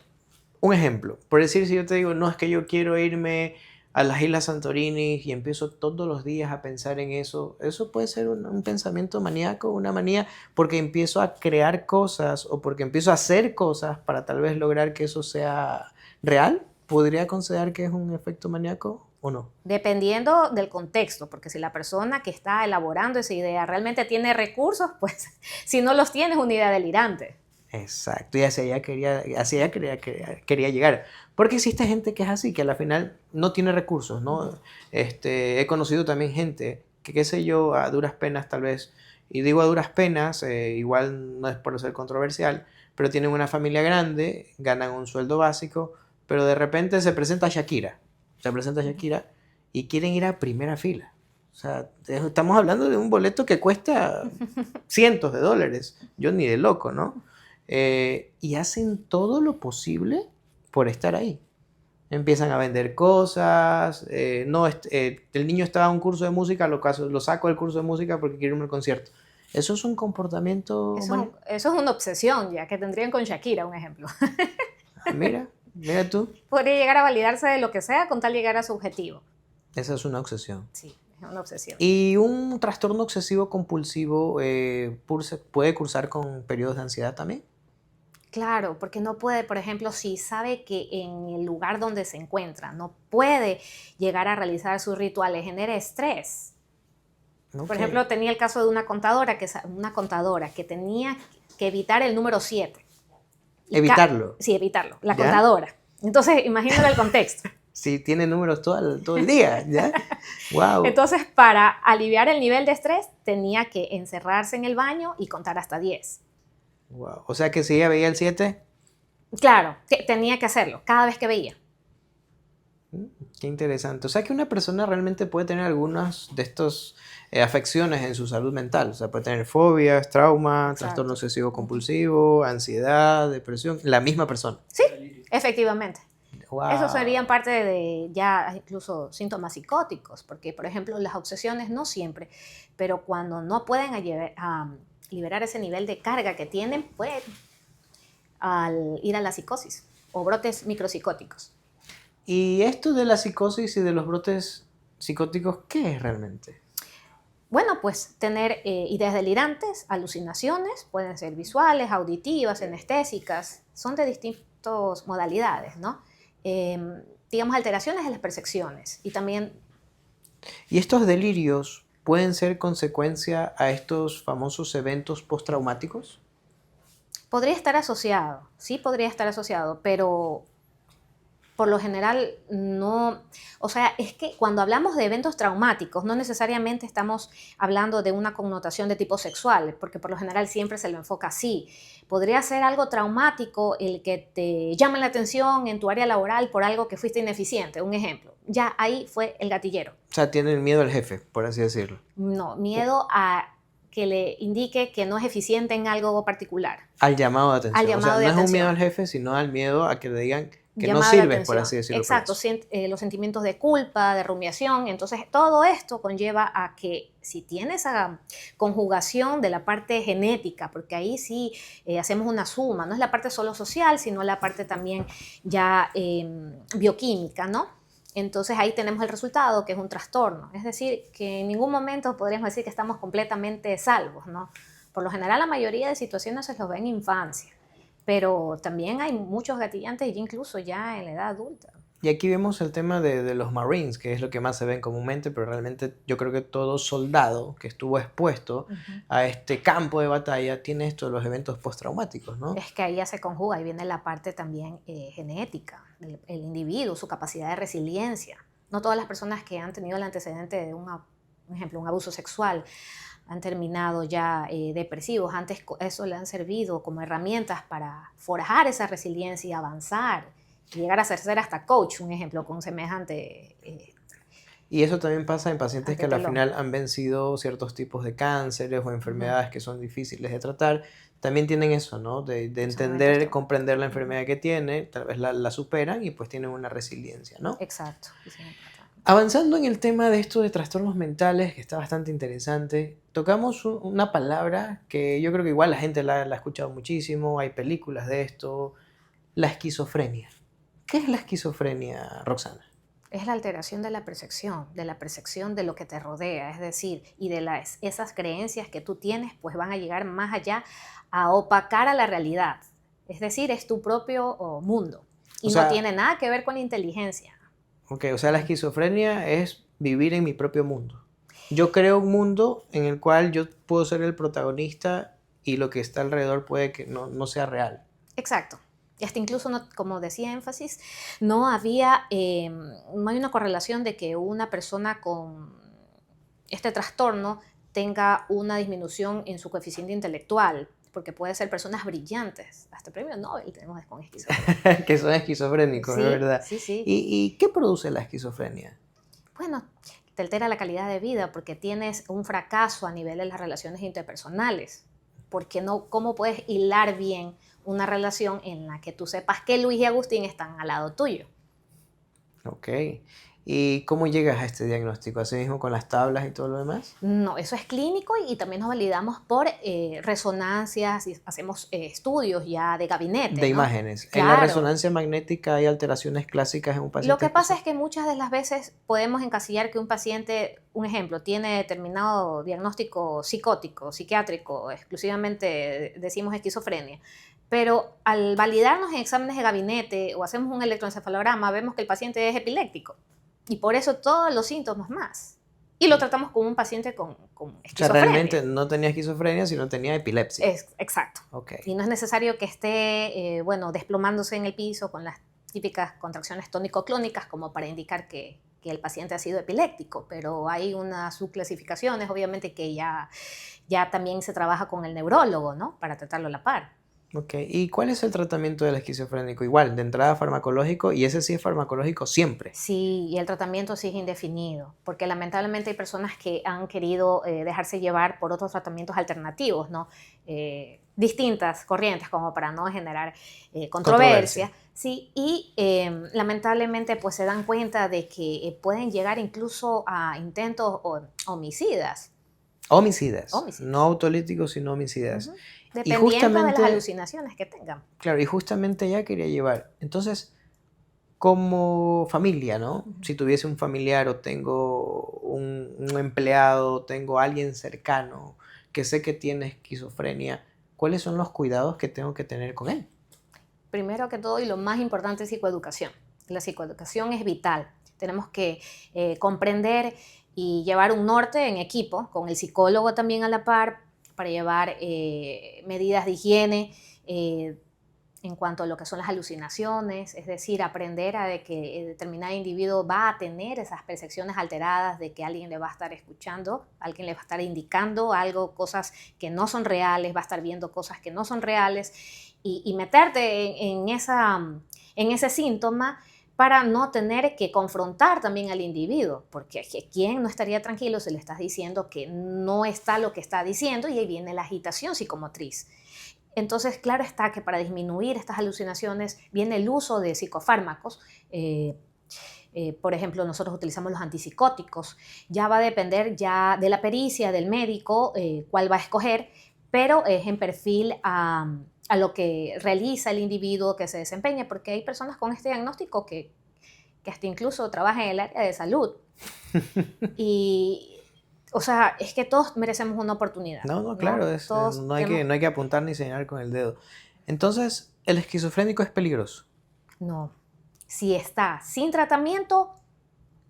Un ejemplo, por decir, si yo te digo, no, es que yo quiero irme a las Islas Santorini y empiezo todos los días a pensar en eso, eso puede ser un pensamiento maníaco, una manía, porque empiezo a crear cosas o porque empiezo a hacer cosas para tal vez lograr que eso sea real. ¿Podría considerar que es un efecto maníaco o no? Dependiendo del contexto, porque si la persona que está elaborando esa idea realmente tiene recursos, pues si no los tiene es una idea delirante. Exacto, y hacia allá quería llegar. Porque existe gente que es así, que a la final no tiene recursos, ¿no? He conocido también gente que, qué sé yo, a duras penas tal vez, y digo a duras penas, igual no es por ser controversial, pero tienen una familia grande, ganan un sueldo básico, pero de repente se presenta Shakira y quieren ir a primera fila. O sea, estamos hablando de un boleto que cuesta cientos de dólares, yo ni de loco, ¿no? Y hacen todo lo posible por estar ahí. Empiezan a vender cosas, no, el niño está en un curso de música, lo saco del curso de música porque quiero irme al concierto. Eso es un comportamiento... Eso es una obsesión ya, que tendrían con Shakira, un ejemplo. Mira tú. Podría llegar a validarse de lo que sea con tal llegar a su objetivo. Esa es una obsesión. Sí, es una obsesión. Y un trastorno obsesivo compulsivo puede cursar con periodos de ansiedad también. Claro, porque no puede, por ejemplo, si sabe que en el lugar donde se encuentra no puede llegar a realizar sus rituales, genera estrés. Okay. Por ejemplo, tenía el caso de una contadora que tenía que evitar el número 7. ¿Evitarlo? Sí, evitarlo, la ¿Ya? Contadora. Entonces, imagínate el contexto. Sí, tiene números todo el día, ¿ya? Wow. Entonces, para aliviar el nivel de estrés, tenía que encerrarse en el baño y contar hasta 10. Wow. O sea que si ella veía el 7, Claro, que tenía que hacerlo cada vez que veía. qué interesante. O sea que una persona realmente puede tener algunas de estas afecciones en su salud mental. O sea, puede tener fobias, trauma, Exacto. trastorno obsesivo compulsivo, ansiedad, depresión. La misma persona. Sí, efectivamente. Wow. Esos serían parte de ya incluso síntomas psicóticos, porque por ejemplo las obsesiones no siempre, pero cuando no pueden liberar ese nivel de carga que tienen, pueden ir a la psicosis o brotes micropsicóticos. ¿Y esto de la psicosis y de los brotes psicóticos, qué es realmente? Bueno, pues tener ideas delirantes, alucinaciones, pueden ser visuales, auditivas, anestésicas, son de distintas modalidades, ¿no? digamos, alteraciones de las percepciones y también ¿Y estos delirios pueden ser consecuencia a estos famosos eventos postraumáticos? podría estar asociado, sí podría estar asociado, pero por lo general no, o sea, es que cuando hablamos de eventos traumáticos, no necesariamente estamos hablando de una connotación de tipo sexual, porque por lo general siempre se lo enfoca así. Podría ser algo traumático el que te llame la atención en tu área laboral por algo que fuiste ineficiente, un ejemplo. Ya ahí fue el gatillero. O sea, tienen miedo al jefe, por así decirlo. No, miedo a que le indique que no es eficiente en algo particular, Al llamado de al atención. O sea, llamado de no es un miedo atención. al jefe, sino al miedo a que le digan que no Llamada de sirves, por atención. así decirlo, para Exacto, eso. los sentimientos de culpa, de rumiación. Entonces, todo esto conlleva a que si tienes esa conjugación de la parte genética, porque ahí sí hacemos una suma, no es la parte solo social, sino la parte también ya bioquímica, ¿no? Entonces ahí tenemos el resultado, que es un trastorno. Es decir, que en ningún momento podríamos decir que estamos completamente salvos, ¿no? Por lo general, la mayoría de situaciones se los ve en infancia, pero también hay muchos gatillantes ya incluso ya en la edad adulta. Y aquí vemos el tema de los Marines, que es lo que más se ven comúnmente, pero realmente yo creo que todo soldado que estuvo expuesto Ujú. a este campo de batalla tiene esto de los eventos postraumáticos, ¿no? Es que ahí ya se conjuga y viene la parte también genética del el individuo, su capacidad de resiliencia. No todas las personas que han tenido el antecedente de un ejemplo, un abuso sexual, han terminado ya depresivos. Antes eso le han servido como herramientas para forjar esa resiliencia y avanzar, y llegar a ser hasta coach, un ejemplo, con semejante Y eso también pasa en pacientes que ante a la telón. final han vencido ciertos tipos de cánceres o Ujú. enfermedades que son difíciles de tratar. También tienen eso, ¿no? De Son eventos entender, comprender traumáticos. la Ujú. enfermedad que tiene, tal vez la superan y pues tienen una resiliencia, ¿no? Exacto. Y siguen tratando. Avanzando en el tema de esto de trastornos mentales, que está bastante interesante, tocamos una palabra que yo creo que igual la gente la ha escuchado muchísimo, hay películas de esto, la esquizofrenia. ¿Qué es la esquizofrenia, Roxana? Es la alteración de la percepción de lo que te rodea, es decir, y de esas creencias que tú tienes, pues van a llegar más allá a opacar a la realidad. Es decir, es tu propio mundo O y no sea, tiene nada que ver con la inteligencia. o sea, la esquizofrenia es vivir en mi propio mundo. Yo creo un mundo en el cual yo puedo ser el protagonista y lo que está alrededor puede que no sea real. Exacto. Y hasta incluso, como decía énfasis, no hay una correlación de que una persona con este trastorno tenga una disminución en su coeficiente intelectual, porque puede ser personas brillantes. Hasta premio Nobel tenemos con esquizofrenia. Que son esquizofrénicos, es Sí, verdad. sí, sí. ¿Y qué produce la esquizofrenia? Bueno, te altera la calidad de vida porque tienes un fracaso a nivel de las relaciones interpersonales. Porque no, ¿cómo puedes hilar bien una relación en la que tú sepas que Luis y Agustín están al lado tuyo? Ok. ¿Y cómo llegas a este diagnóstico? ¿Así mismo con las tablas y todo lo demás? No, eso es clínico y también nos validamos por resonancias y hacemos estudios ya de gabinete, De ¿no? imágenes. ¿En la Claro. resonancia magnética hay alteraciones clásicas en un Lo paciente que pasa es esquizofrénico? que muchas de las veces podemos encasillar que un paciente, un ejemplo, tiene determinado diagnóstico psicótico, psiquiátrico, exclusivamente decimos esquizofrenia, pero al validarnos en exámenes de gabinete o hacemos un electroencefalograma, vemos que el paciente es epiléptico y por eso todos los síntomas más. Y lo tratamos como un paciente con O sea, realmente esquizofrenia. no tenía esquizofrenia, sino tenía epilepsia. Es exacto. Ok. Y no es necesario que esté, bueno, desplomándose en el piso con las típicas contracciones tónico-clónicas como para indicar que el paciente ha sido epiléptico, pero hay unas subclasificaciones, obviamente, que ya también se trabaja con el neurólogo, ¿no? Para tratarlo a la par. Ok. ¿Y cuál es el tratamiento del esquizofrénico? Igual, de entrada farmacológico, y ese sí es farmacológico siempre. Sí, y el tratamiento sí es indefinido, porque lamentablemente hay personas que han querido dejarse llevar por otros tratamientos alternativos, ¿no? Distintas corrientes, como para no generar Controversia. controversia, sí, y lamentablemente pues se dan cuenta de que pueden llegar incluso a intentos homicidas, Homicidas. No homicidas, autolíticos, sino homicidas. ujú, Y dependiendo de las justamente, alucinaciones que tengan. claro, y justamente ya quería llevar. Entonces, como familia, ¿no? Ujú. Si tuviese un familiar o tengo un empleado, tengo alguien cercano que sé que tiene esquizofrenia, ¿cuáles son los cuidados que tengo que tener con él? Primero que todo y lo más importante es psicoeducación. La psicoeducación es vital. Tenemos que comprender y llevar un norte en equipo, con el psicólogo también a la par, para llevar medidas de higiene en cuanto a lo que son las alucinaciones, es decir, aprender a de que determinado individuo va a tener esas percepciones alteradas de que alguien le va a estar escuchando, alguien le va a estar indicando algo, cosas que no son reales, va a estar viendo cosas que no son reales, y meterte en ese síntoma para no tener que confrontar también al individuo, porque ¿quién no estaría tranquilo si le estás diciendo que no está lo que está diciendo? Y ahí viene la agitación psicomotriz. Entonces, claro está que para disminuir estas alucinaciones viene el uso de psicofármacos. Por ejemplo, nosotros utilizamos los antipsicóticos. Ya va a depender ya de la pericia del médico cuál va a escoger, pero es en perfil a lo que realiza el individuo que se desempeña, porque hay personas con este diagnóstico que hasta incluso trabajan en el área de salud. Y, o sea, es que todos merecemos una oportunidad. No, claro, no hay que apuntar ni señalar con el dedo. Entonces, ¿el esquizofrénico es peligroso? No. Si está sin tratamiento,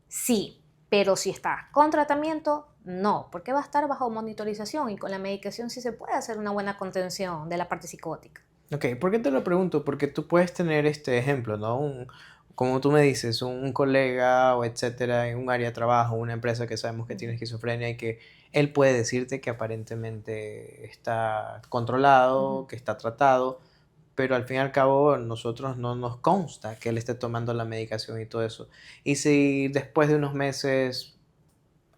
sí. Pero si está con tratamiento, no. Porque va a estar bajo monitorización y con la medicación sí se puede hacer una buena contención de la parte psicótica. Ok, ¿por qué te lo pregunto? Porque tú puedes tener este ejemplo, ¿no? Como tú me dices, un colega o etcétera en un área de trabajo, una empresa que sabemos que tiene esquizofrenia y que él puede decirte que aparentemente está controlado, que está tratado, pero al fin y al cabo a nosotros no nos consta que él esté tomando la medicación y todo eso. Y si después de unos meses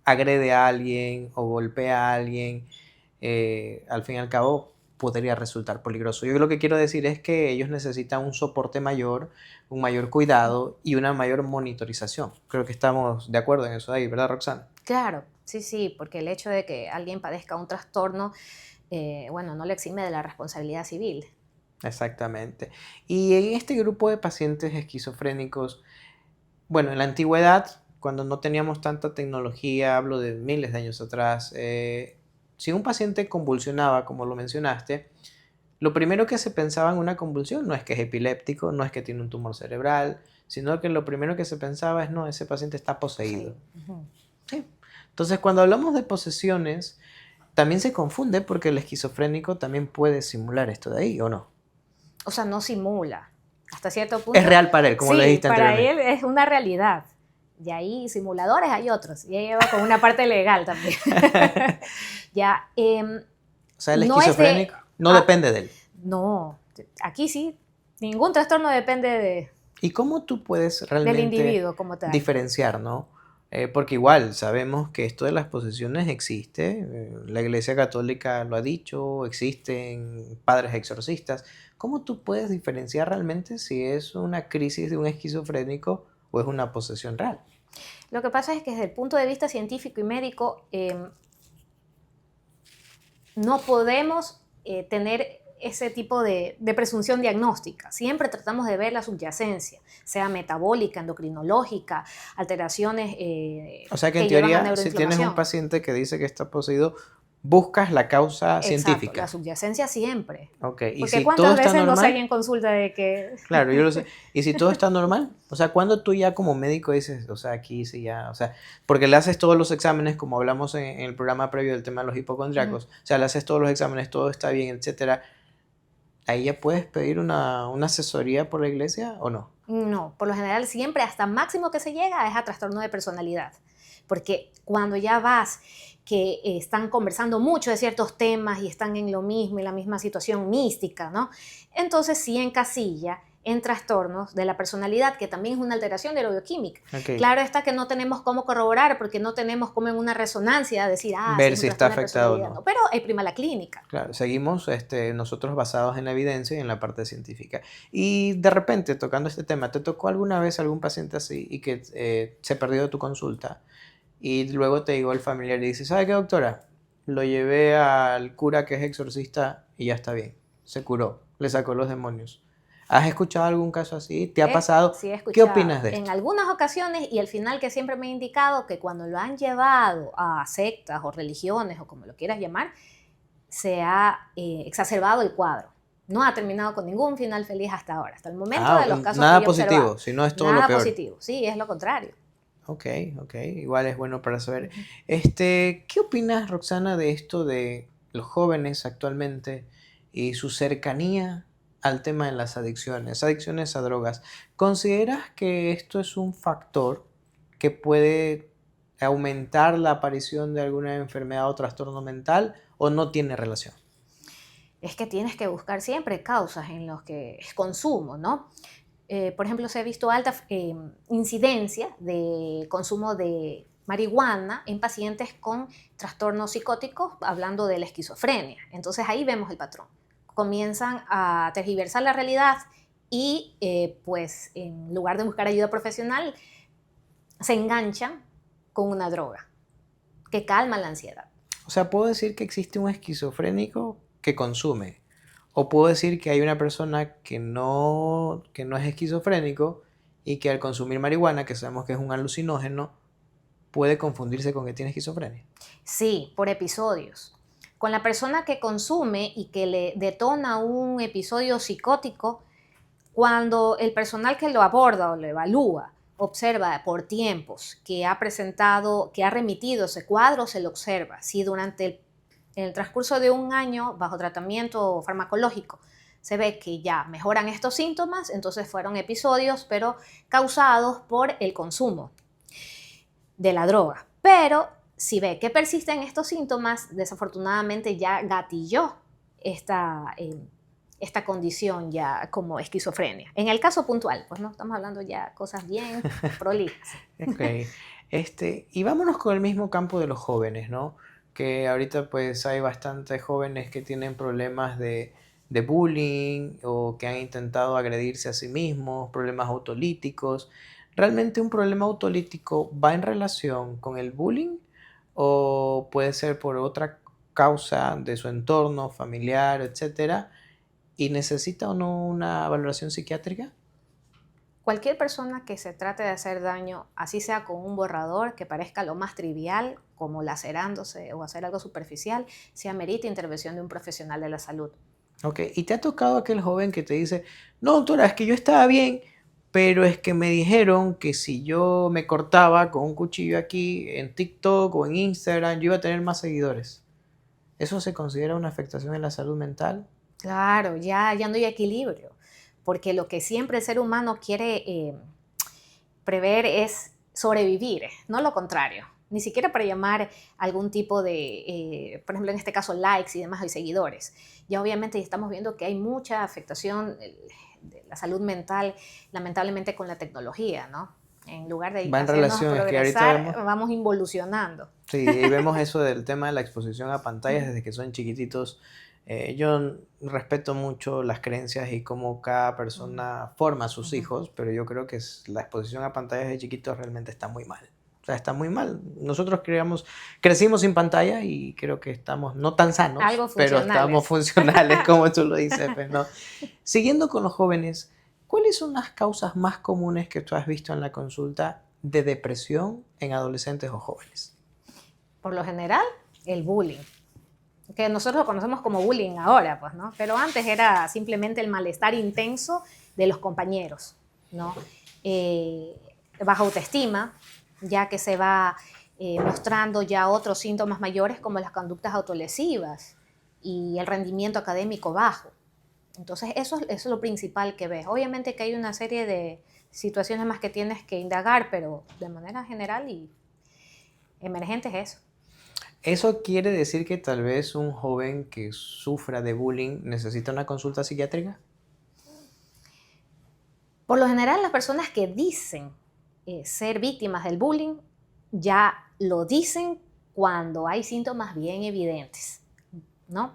agrede a alguien o golpea a alguien, al fin y al cabo podría resultar peligroso. Yo lo que quiero decir es que ellos necesitan un soporte mayor, un mayor cuidado y una mayor monitorización. Creo que estamos de acuerdo en eso ahí, ¿verdad, Roxana? Claro, sí, porque el hecho de que alguien padezca un trastorno, bueno, no le exime de la responsabilidad civil. Exactamente. Y en este grupo de pacientes esquizofrénicos, bueno, en la antigüedad, cuando no teníamos tanta tecnología, hablo de miles de años atrás, si un paciente convulsionaba, como lo mencionaste, lo primero que se pensaba en una convulsión no es que es epiléptico, no es que tiene un tumor cerebral, sino que lo primero que se pensaba es, no, ese paciente está poseído. Sí. Entonces, cuando hablamos de posesiones, también se confunde porque el esquizofrénico también puede simular esto de ahí, ¿o no? O sea, no simula. Hasta cierto punto. Es real para él, como le dijiste anteriormente. Para él es una realidad. Y ahí simuladores hay otros. Y ahí va con una parte legal también. Ya, o sea, el esquizofrénico no depende de él. No, aquí sí. Ningún trastorno depende de... ¿Y cómo tú puedes realmente del individuo como tal diferenciar, ¿no? Porque igual sabemos que esto de las posesiones existe, la Iglesia Católica lo ha dicho, existen padres exorcistas. ¿Cómo tú puedes diferenciar realmente si es una crisis de un esquizofrénico o es una posesión real? Lo que pasa es que desde el punto de vista científico y médico no podemos tener ese tipo de presunción diagnóstica. Siempre tratamos de ver la subyacencia, sea metabólica, endocrinológica, alteraciones o sea que en teoría, si tienes un paciente que dice que está poseído, buscas la causa científica. La subyacencia siempre. Okay. ¿Y porque si ¿cuántas todo está veces normal? nos hay en consulta de que... Claro, yo lo sé. ¿Y si todo está normal? O sea, cuando tú ya como médico dices, o sea, aquí sí ya, o sea, porque le haces todos los exámenes, como hablamos en el programa previo del tema de los hipocondriacos, o sea, le haces todos los exámenes, todo está bien, etcétera. ¿Ahí ya puedes pedir una asesoría por la iglesia o no? No, por lo general siempre hasta máximo que se llega es a trastorno de personalidad. Porque cuando ya vas que están conversando mucho de ciertos temas y están en lo mismo, en la misma situación mística, ¿no? Entonces sí encasilla en trastornos de la personalidad, que también es una alteración de la bioquímica. Okay. Claro está que no tenemos cómo corroborar, porque no tenemos como en una resonancia decir, ver si está afectado o no. Pero hay prima la clínica. Claro, seguimos nosotros basados en la evidencia y en la parte científica. Y de repente, tocando este tema, ¿te tocó alguna vez algún paciente así y que se perdió de tu consulta? Y luego te llegó el familiar y dice, ¿sabe qué, doctora? Lo llevé al cura que es exorcista y ya está bien. Se curó, le sacó los demonios. ¿Has escuchado algún caso así? ¿Te ha pasado? Sí, he escuchado. ¿Qué opinas de esto? En algunas ocasiones, y el final que siempre me ha indicado, que cuando lo han llevado a sectas o religiones o como lo quieras llamar, se ha exacerbado el cuadro. No ha terminado con ningún final feliz hasta ahora, hasta el momento de los casos que Nada yo he observado. positivo, si no es todo lo Nada peor. positivo, sí, es lo contrario. Ok, ok, igual es bueno para saber. Ujú. ¿Qué opinas, Roxana, de esto de los jóvenes actualmente y su cercanía al tema de las adicciones a drogas? ¿Consideras que esto es un factor que puede aumentar la aparición de alguna enfermedad o trastorno mental o no tiene relación? Es que tienes que buscar siempre causas en los que es consumo, ¿no? Por ejemplo, se ha visto alta incidencia de consumo de marihuana en pacientes con trastornos psicóticos, hablando de la esquizofrenia. Entonces ahí vemos el patrón. Comienzan a tergiversar la realidad y pues en lugar de buscar ayuda profesional, se enganchan con una droga que calma la ansiedad. O sea, puedo decir que existe un esquizofrénico que consume. O puedo decir que hay una persona que no es esquizofrénico y que al consumir marihuana, que sabemos que es un alucinógeno, puede confundirse con que tiene esquizofrenia. Sí, por episodios. Con la persona que consume y que le detona un episodio psicótico, cuando el personal que lo aborda o lo evalúa observa por tiempos que ha presentado, que ha remitido ese cuadro, se lo observa. Si durante el transcurso de un año bajo tratamiento farmacológico se ve que ya mejoran estos síntomas, entonces fueron episodios, pero causados por el consumo de la droga. Pero si ve que persisten estos síntomas, desafortunadamente ya gatilló esta condición ya como esquizofrenia. En el caso puntual, pues no estamos hablando ya cosas bien prolijas. Ok. Y vámonos con el mismo campo de los jóvenes, ¿no? Que ahorita pues hay bastantes jóvenes que tienen problemas de bullying o que han intentado agredirse a sí mismos, problemas autolíticos. ¿Realmente un problema autolítico va en relación con el bullying o puede ser por otra causa de su entorno familiar, etcétera? ¿Y necesita o no una valoración psiquiátrica? Cualquier persona que se trate de hacer daño, así sea con un borrador que parezca lo más trivial, como lacerándose o hacer algo superficial, se amerita intervención de un profesional de la salud. Ok, ¿y te ha tocado aquel joven que te dice, no, doctora, es que yo estaba bien, pero es que me dijeron que si yo me cortaba con un cuchillo aquí en TikTok o en Instagram, yo iba a tener más seguidores? ¿Eso se considera una afectación en la salud mental? Claro, ya no hay equilibrio, porque lo que siempre el ser humano quiere prever es sobrevivir, no lo contrario. Ni siquiera para llamar algún tipo de, por ejemplo, en este caso, likes y demás, y seguidores. Ya obviamente estamos viendo que hay mucha afectación de la salud mental, lamentablemente con la tecnología, ¿no? En lugar de Va en hacernos relación, es que ahorita progresar, vemos, vamos involucionando. sí, y vemos eso del tema de la exposición a pantallas desde que son chiquititos. Yo respeto mucho las creencias y cómo cada Ujú, persona forma a sus ujú. hijos, pero yo creo que la exposición a pantallas de chiquitos realmente está muy mal. O sea, está muy mal. Nosotros crecimos sin pantalla y creo que estamos no tan sanos, Algo pero estamos funcionales. funcionales, como tú lo dices, pues, ¿no? Siguiendo con los jóvenes, ¿cuáles son las causas más comunes que tú has visto en la consulta de depresión en adolescentes o jóvenes? Por lo general, el bullying, que nosotros lo conocemos como bullying ahora, pues, ¿no? Pero antes era simplemente el malestar intenso de los compañeros, ¿no? Eh, Baja autoestima, ya que se va mostrando ya otros síntomas mayores como las conductas autolesivas y el rendimiento académico bajo. Entonces, eso es lo principal que ves. Obviamente que hay una serie de situaciones más que tienes que indagar, pero de manera general y emergente es eso. ¿Eso quiere decir que tal vez un joven que sufra de bullying necesita una consulta psiquiátrica? Por lo general, las personas que dicen ser víctimas del bullying ya lo dicen cuando hay síntomas bien evidentes, ¿no?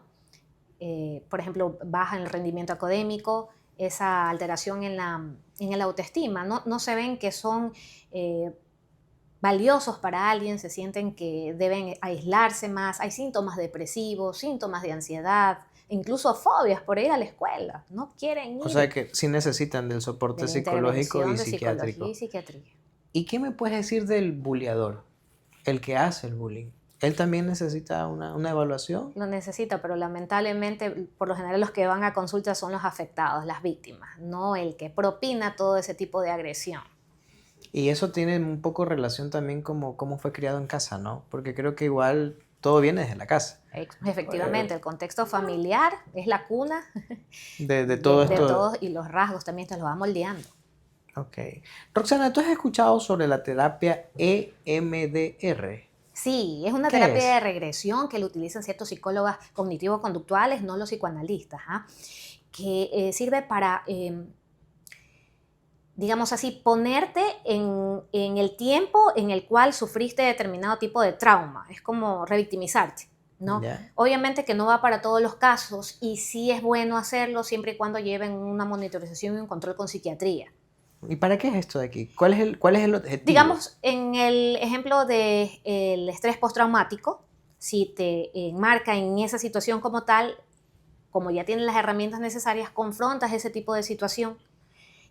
Por ejemplo, baja en el rendimiento académico, esa alteración en el autoestima, no se ven que son eh, valiosos para alguien, se sienten que deben aislarse más, hay síntomas depresivos, síntomas de ansiedad, incluso fobias por ir a la escuela, no quieren O sea ir, que sí necesitan del de soporte la psicológico intervención y de psicología y psiquiátrico. psiquiatría. ¿Y qué me puedes decir del bulleador? El que hace el bullying. ¿Él también necesita una evaluación? Lo necesita, pero lamentablemente, por lo general los que van a consulta son los afectados, las víctimas, no el que propina todo ese tipo de agresión. Y eso tiene un poco relación también como cómo fue criado en casa, ¿no? Porque creo que igual todo viene desde la casa. Efectivamente, el contexto familiar es la cuna De todo de esto. todos y los rasgos también te los va moldeando. Ok. Roxana, ¿tú has escuchado sobre la terapia EMDR? Sí, es una ¿Qué terapia de es? regresión que lo utilizan ciertos psicólogos cognitivo-conductuales, no los psicoanalistas, ¿ah? Que sirve para, digamos así, ponerte en el tiempo en el cual sufriste determinado tipo de trauma. Es como revictimizarte, ¿no? ¿Ya? Obviamente que no va para todos los casos y sí es bueno hacerlo siempre y cuando lleven una monitorización y un control con psiquiatría. ¿Y para qué es esto de aquí? ¿Cuál es el objetivo? Digamos, en el ejemplo del estrés postraumático, si te enmarca en esa situación como tal, como ya tienes las herramientas necesarias, confrontas ese tipo de situación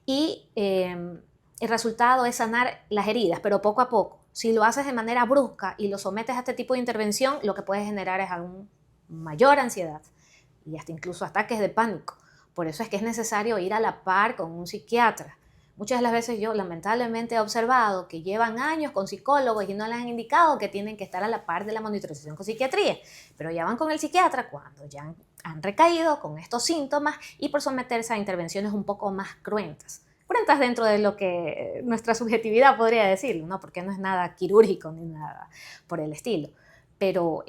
y el resultado es sanar las heridas, pero poco a poco. Si lo haces de manera brusca y lo sometes a este tipo de intervención, lo que puedes generar es aún mayor ansiedad y hasta incluso ataques de pánico. Por eso es que es necesario ir a la par con un psiquiatra. Muchas de las veces yo lamentablemente he observado que llevan años con psicólogos y no les han indicado que tienen que estar a la par de la monitorización con psiquiatría, pero ya van con el psiquiatra cuando ya han recaído con estos síntomas y por someterse a intervenciones un poco más cruentas. Cruentas dentro de lo que nuestra subjetividad podría decir, ¿no? Porque no es nada quirúrgico ni nada por el estilo. Pero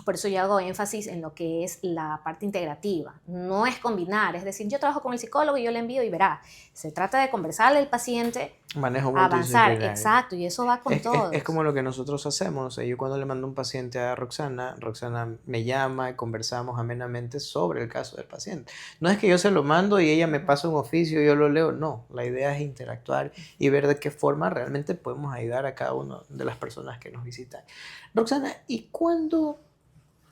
por eso yo hago énfasis en lo que es la parte integrativa. No es combinar, es decir, yo trabajo con el psicólogo y yo le envío y verá. Se trata de conversarle al paciente, Manejo avanzar, multidisciplinario. exacto, y eso va con Es todos. como lo que nosotros hacemos. O sea, yo cuando le mando un paciente a Roxana, Roxana me llama y conversamos amenamente sobre el caso del paciente. No es que yo se lo mando y ella me pasa un oficio y yo lo leo. No, la idea es interactuar y ver de qué forma realmente podemos ayudar a cada una de las personas que nos visitan. Roxana, ¿y cuándo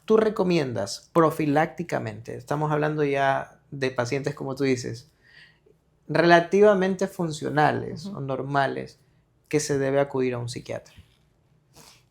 tú recomiendas profilácticamente? Estamos hablando ya de pacientes, como tú dices, relativamente funcionales o normales, que se debe acudir a un psiquiatra.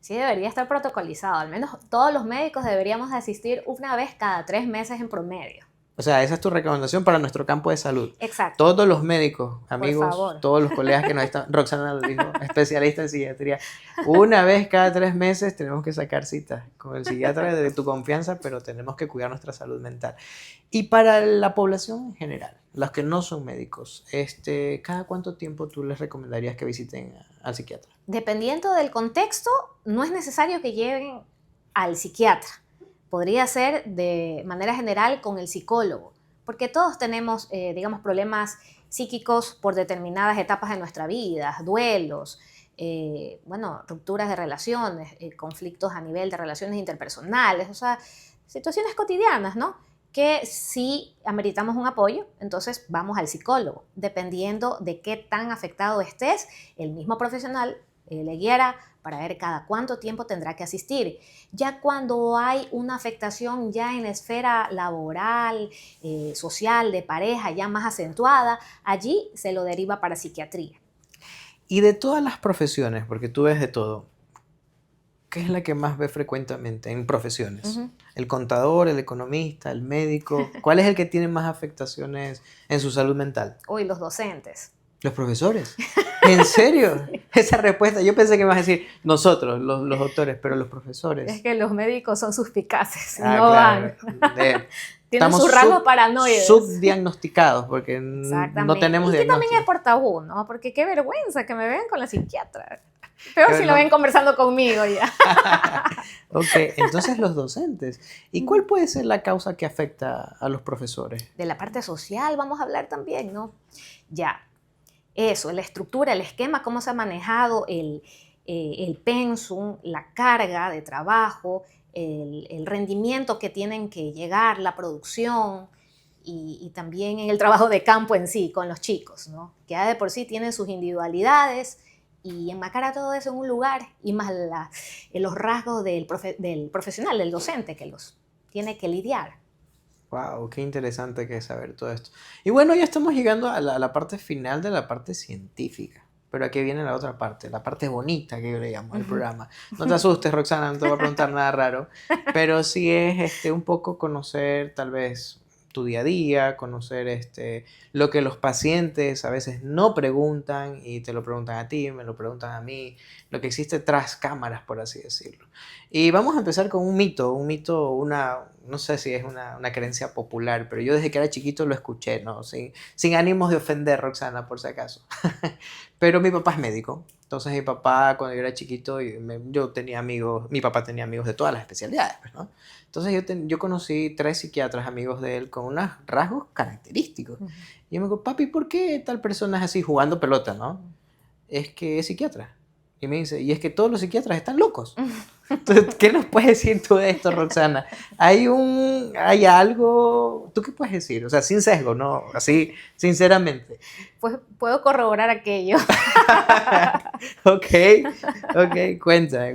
Sí, debería estar protocolizado. Al menos todos los médicos deberíamos asistir una vez cada 3 meses en promedio. O sea, esa es tu recomendación para nuestro campo de salud. Exacto, Todos los médicos, por amigos, favor. todos los colegas que nos están, Roxana lo dijo, especialista en psiquiatría, una vez cada 3 meses tenemos que sacar citas con el psiquiatra de tu confianza, pero tenemos que cuidar nuestra salud mental. Y para la población en general, los que no son médicos, ¿cada cuánto tiempo tú les recomendarías que visiten al psiquiatra? Dependiendo del contexto, no es necesario que lleven al psiquiatra. Podría ser de manera general con el psicólogo, porque todos tenemos, digamos, problemas psíquicos por determinadas etapas de nuestra vida, duelos, bueno, rupturas de relaciones, conflictos a nivel de relaciones interpersonales, o sea, situaciones cotidianas, ¿no? Que si ameritamos un apoyo, entonces vamos al psicólogo. Dependiendo de qué tan afectado estés, el mismo profesional le guiará para ver cada cuánto tiempo tendrá que asistir. Ya cuando hay una afectación ya en la esfera laboral, social, de pareja, ya más acentuada, allí se lo deriva para psiquiatría. Y de todas las profesiones, porque tú ves de todo, ¿qué es la que más ves frecuentemente en profesiones? Ujú. ¿El contador, el economista, el médico? ¿Cuál es el que tiene más afectaciones en su salud mental? Uy, los docentes. ¿Los profesores? ¿En serio? Esa respuesta, yo pensé que me ibas a decir nosotros, los doctores, pero los Es profesores. que los médicos son suspicaces y Ah, no claro. van. eh, Tienen Estamos sus rasgos paranoides. subdiagnosticados porque no Exactamente. tenemos Y que también es diagnóstico. por tabú, ¿no? Porque qué vergüenza que me vean con la psiquiatra. Que Peor si lo no- ven conversando conmigo ya. Ok, entonces los docentes. ¿Y cuál puede ser la causa que afecta a los profesores? De la parte social vamos a hablar también, ¿no? Ya, eso, la estructura, el esquema, cómo se ha manejado el pensum, la carga de trabajo, el rendimiento que tienen que llegar, la producción y también en el trabajo de campo en sí, con los chicos, ¿no? Que ya de por sí tienen sus individualidades y enmarcar todo eso en un lugar y más los rasgos del profesional, del docente que los tiene que lidiar. Wow, qué interesante que es saber todo esto. Y bueno, ya estamos llegando a la parte final de la parte científica. Pero aquí viene la otra parte, la parte bonita que yo le llamo al programa. No te asustes, Roxana, no te voy a preguntar nada raro, pero sí es un poco conocer tal vez tu día a día, conocer lo que los pacientes a veces no preguntan y te lo preguntan a ti, me lo preguntan a mí, lo que existe tras cámaras, por así decirlo. Y vamos a empezar con un mito, no sé si es una creencia popular, pero yo desde que era chiquito lo escuché, ¿no? Sin ánimos de ofender, Roxana, por si acaso. Pero mi papá es médico. Entonces mi papá cuando yo era chiquito, yo tenía amigos, mi papá tenía amigos de todas las especialidades, pues, ¿no? Entonces yo conocí 3 psiquiatras amigos de él con unos rasgos característicos. Ujú. Y yo me digo, papi, ¿por qué tal persona es así jugando pelota, no? Es que es psiquiatra. Y me dice, y es que todos los psiquiatras están locos. Entonces, ¿qué nos puedes decir tú de esto, Roxana? Hay algo, ¿tú qué puedes decir? O sea, sin sesgo, ¿no? Así, sinceramente. Pues puedo corroborar aquello. Ok, ok, cuéntame.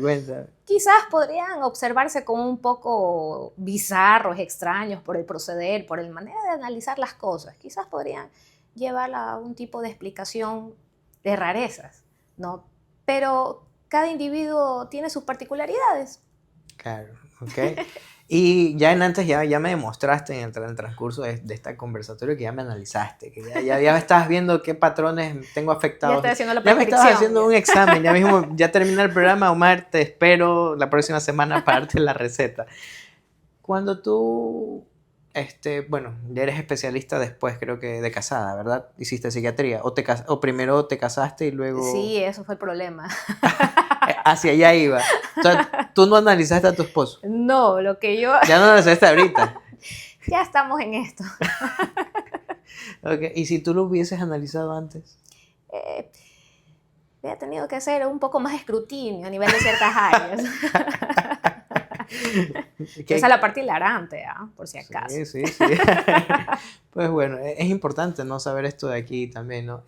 Quizás podrían observarse como un poco bizarros, extraños por el proceder, por la manera de analizar las cosas. Quizás podrían llevarla a un tipo de explicación de rarezas, ¿no? Pero cada individuo tiene sus particularidades. Claro, ok. Y ya antes ya me demostraste en el transcurso de este conversatorio que ya me analizaste, que ya me estabas viendo qué patrones tengo Ya afectados. estoy haciendo la Ya me estabas prescripción. haciendo un examen, ya mismo, ya termina el programa, Omar, te espero la próxima semana para darte la receta. Cuando tú, bueno, ya eres especialista después, creo que de casada, ¿verdad? Hiciste psiquiatría, o primero te casaste y luego Sí, eso fue el problema. hacia allá iba. O sea, tú no analizaste a tu esposo. No, lo que yo... Ya no analizaste ahorita. Ya estamos en esto. Okay. ¿Y si tú lo hubieses analizado antes? Eh, He tenido que hacer un poco más escrutinio a nivel de ciertas áreas. Esa es ¿Qué? la parte hilarante, ¿ah? Por si acaso. Sí. Pues bueno, es importante no saber esto de aquí también, ¿no?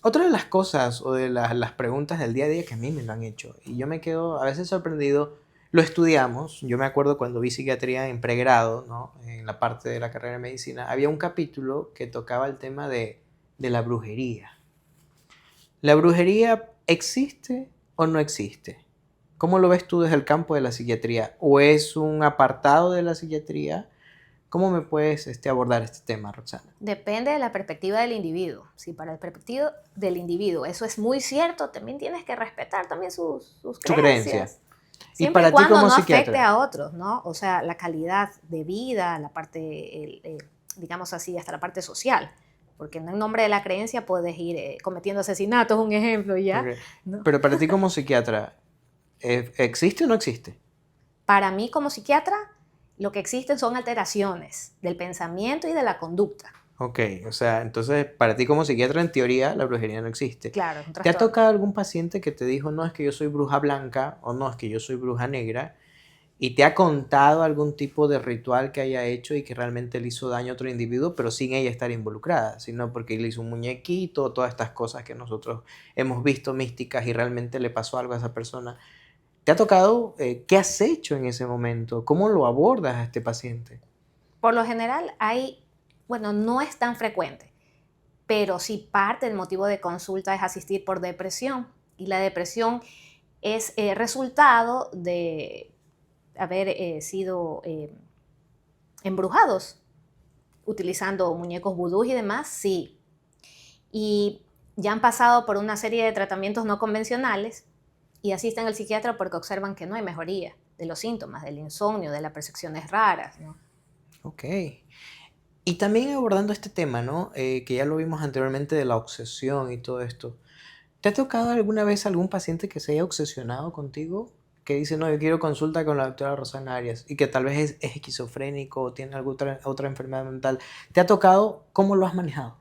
Otra de las cosas o de las preguntas del día a día que a mí me lo han hecho y yo me quedo a veces sorprendido, lo estudiamos, yo me acuerdo cuando vi psiquiatría en pregrado, ¿no? En la parte de la carrera de medicina, había un capítulo que tocaba el tema de la brujería. ¿La brujería existe o no existe? ¿Cómo lo ves tú desde el campo de la psiquiatría? ¿O es un apartado de la psiquiatría? ¿Cómo me puedes abordar este tema, Roxana? Depende de la perspectiva del individuo. Si para el perspectiva del individuo eso es muy cierto, también tienes que respetar también sus Tu creencia. creencias. Y Siempre y para ti cuando como no afecte psiquiatra. a otros, ¿no? O sea, la calidad de vida, la parte, digamos así, hasta la parte social. Porque en nombre de la creencia puedes ir cometiendo asesinatos, un ejemplo, ¿ya? Ok. ¿No? Pero para ti como psiquiatra, ¿existe o no existe? Para mí como psiquiatra, lo que existen son alteraciones del pensamiento y de la conducta. Ok, o sea, entonces para ti como psiquiatra en teoría la brujería no existe. Claro, es un ¿Te ha trastorno. tocado algún paciente que te dijo, no, es que yo soy bruja blanca o no, es que yo soy bruja negra? ¿Y te ha contado algún tipo de ritual que haya hecho y que realmente le hizo daño a otro individuo, pero sin ella estar involucrada, sino porque le hizo un muñequito, todas estas cosas que nosotros hemos visto místicas y realmente le pasó algo a esa persona? ¿Te ha tocado? ¿Qué has hecho en ese momento? ¿Cómo lo abordas a este paciente? Por lo general bueno, no es tan frecuente, pero sí parte del motivo de consulta es asistir por depresión. Y la depresión es resultado de haber sido embrujados utilizando muñecos vudú y demás, sí. Y ya han pasado por una serie de tratamientos no convencionales y asisten al psiquiatra porque observan que no hay mejoría de los síntomas, del insomnio, de las percepciones raras, ¿no? Ok. Y también abordando este tema, ¿no? Que ya lo vimos anteriormente de la obsesión y todo esto. ¿Te ha tocado alguna vez algún paciente que se haya obsesionado contigo? Que dice, no, yo quiero consulta con la doctora Rosana Arias y que tal vez es esquizofrénico o tiene alguna otra enfermedad mental. ¿Te ha tocado? ¿Cómo lo has manejado?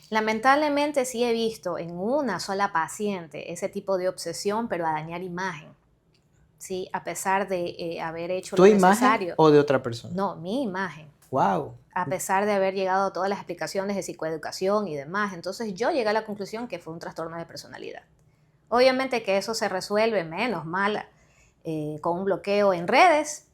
Lamentablemente sí he visto en una sola paciente ese tipo de obsesión, pero a dañar imagen, ¿sí? A pesar de haber hecho ¿Tu lo imagen necesario. o de otra persona? No, mi imagen. Wow. A pesar de haber llegado a todas las explicaciones de psicoeducación y demás. Entonces yo llegué a la conclusión que fue un trastorno de personalidad. Obviamente que eso se resuelve, menos mal, con un bloqueo en redes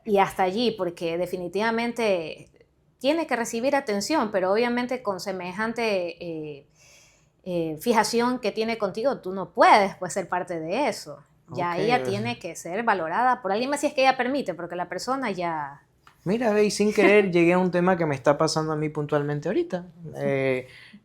y hasta allí, porque definitivamente tiene que recibir atención, pero obviamente con semejante fijación que tiene contigo, tú no puedes pues, ser parte de eso. Ya Ok, ella tiene que ser valorada por alguien más si es que ella permite, porque la persona ya... mira, ve, y sin querer llegué a un tema que me está pasando a mí puntualmente ahorita.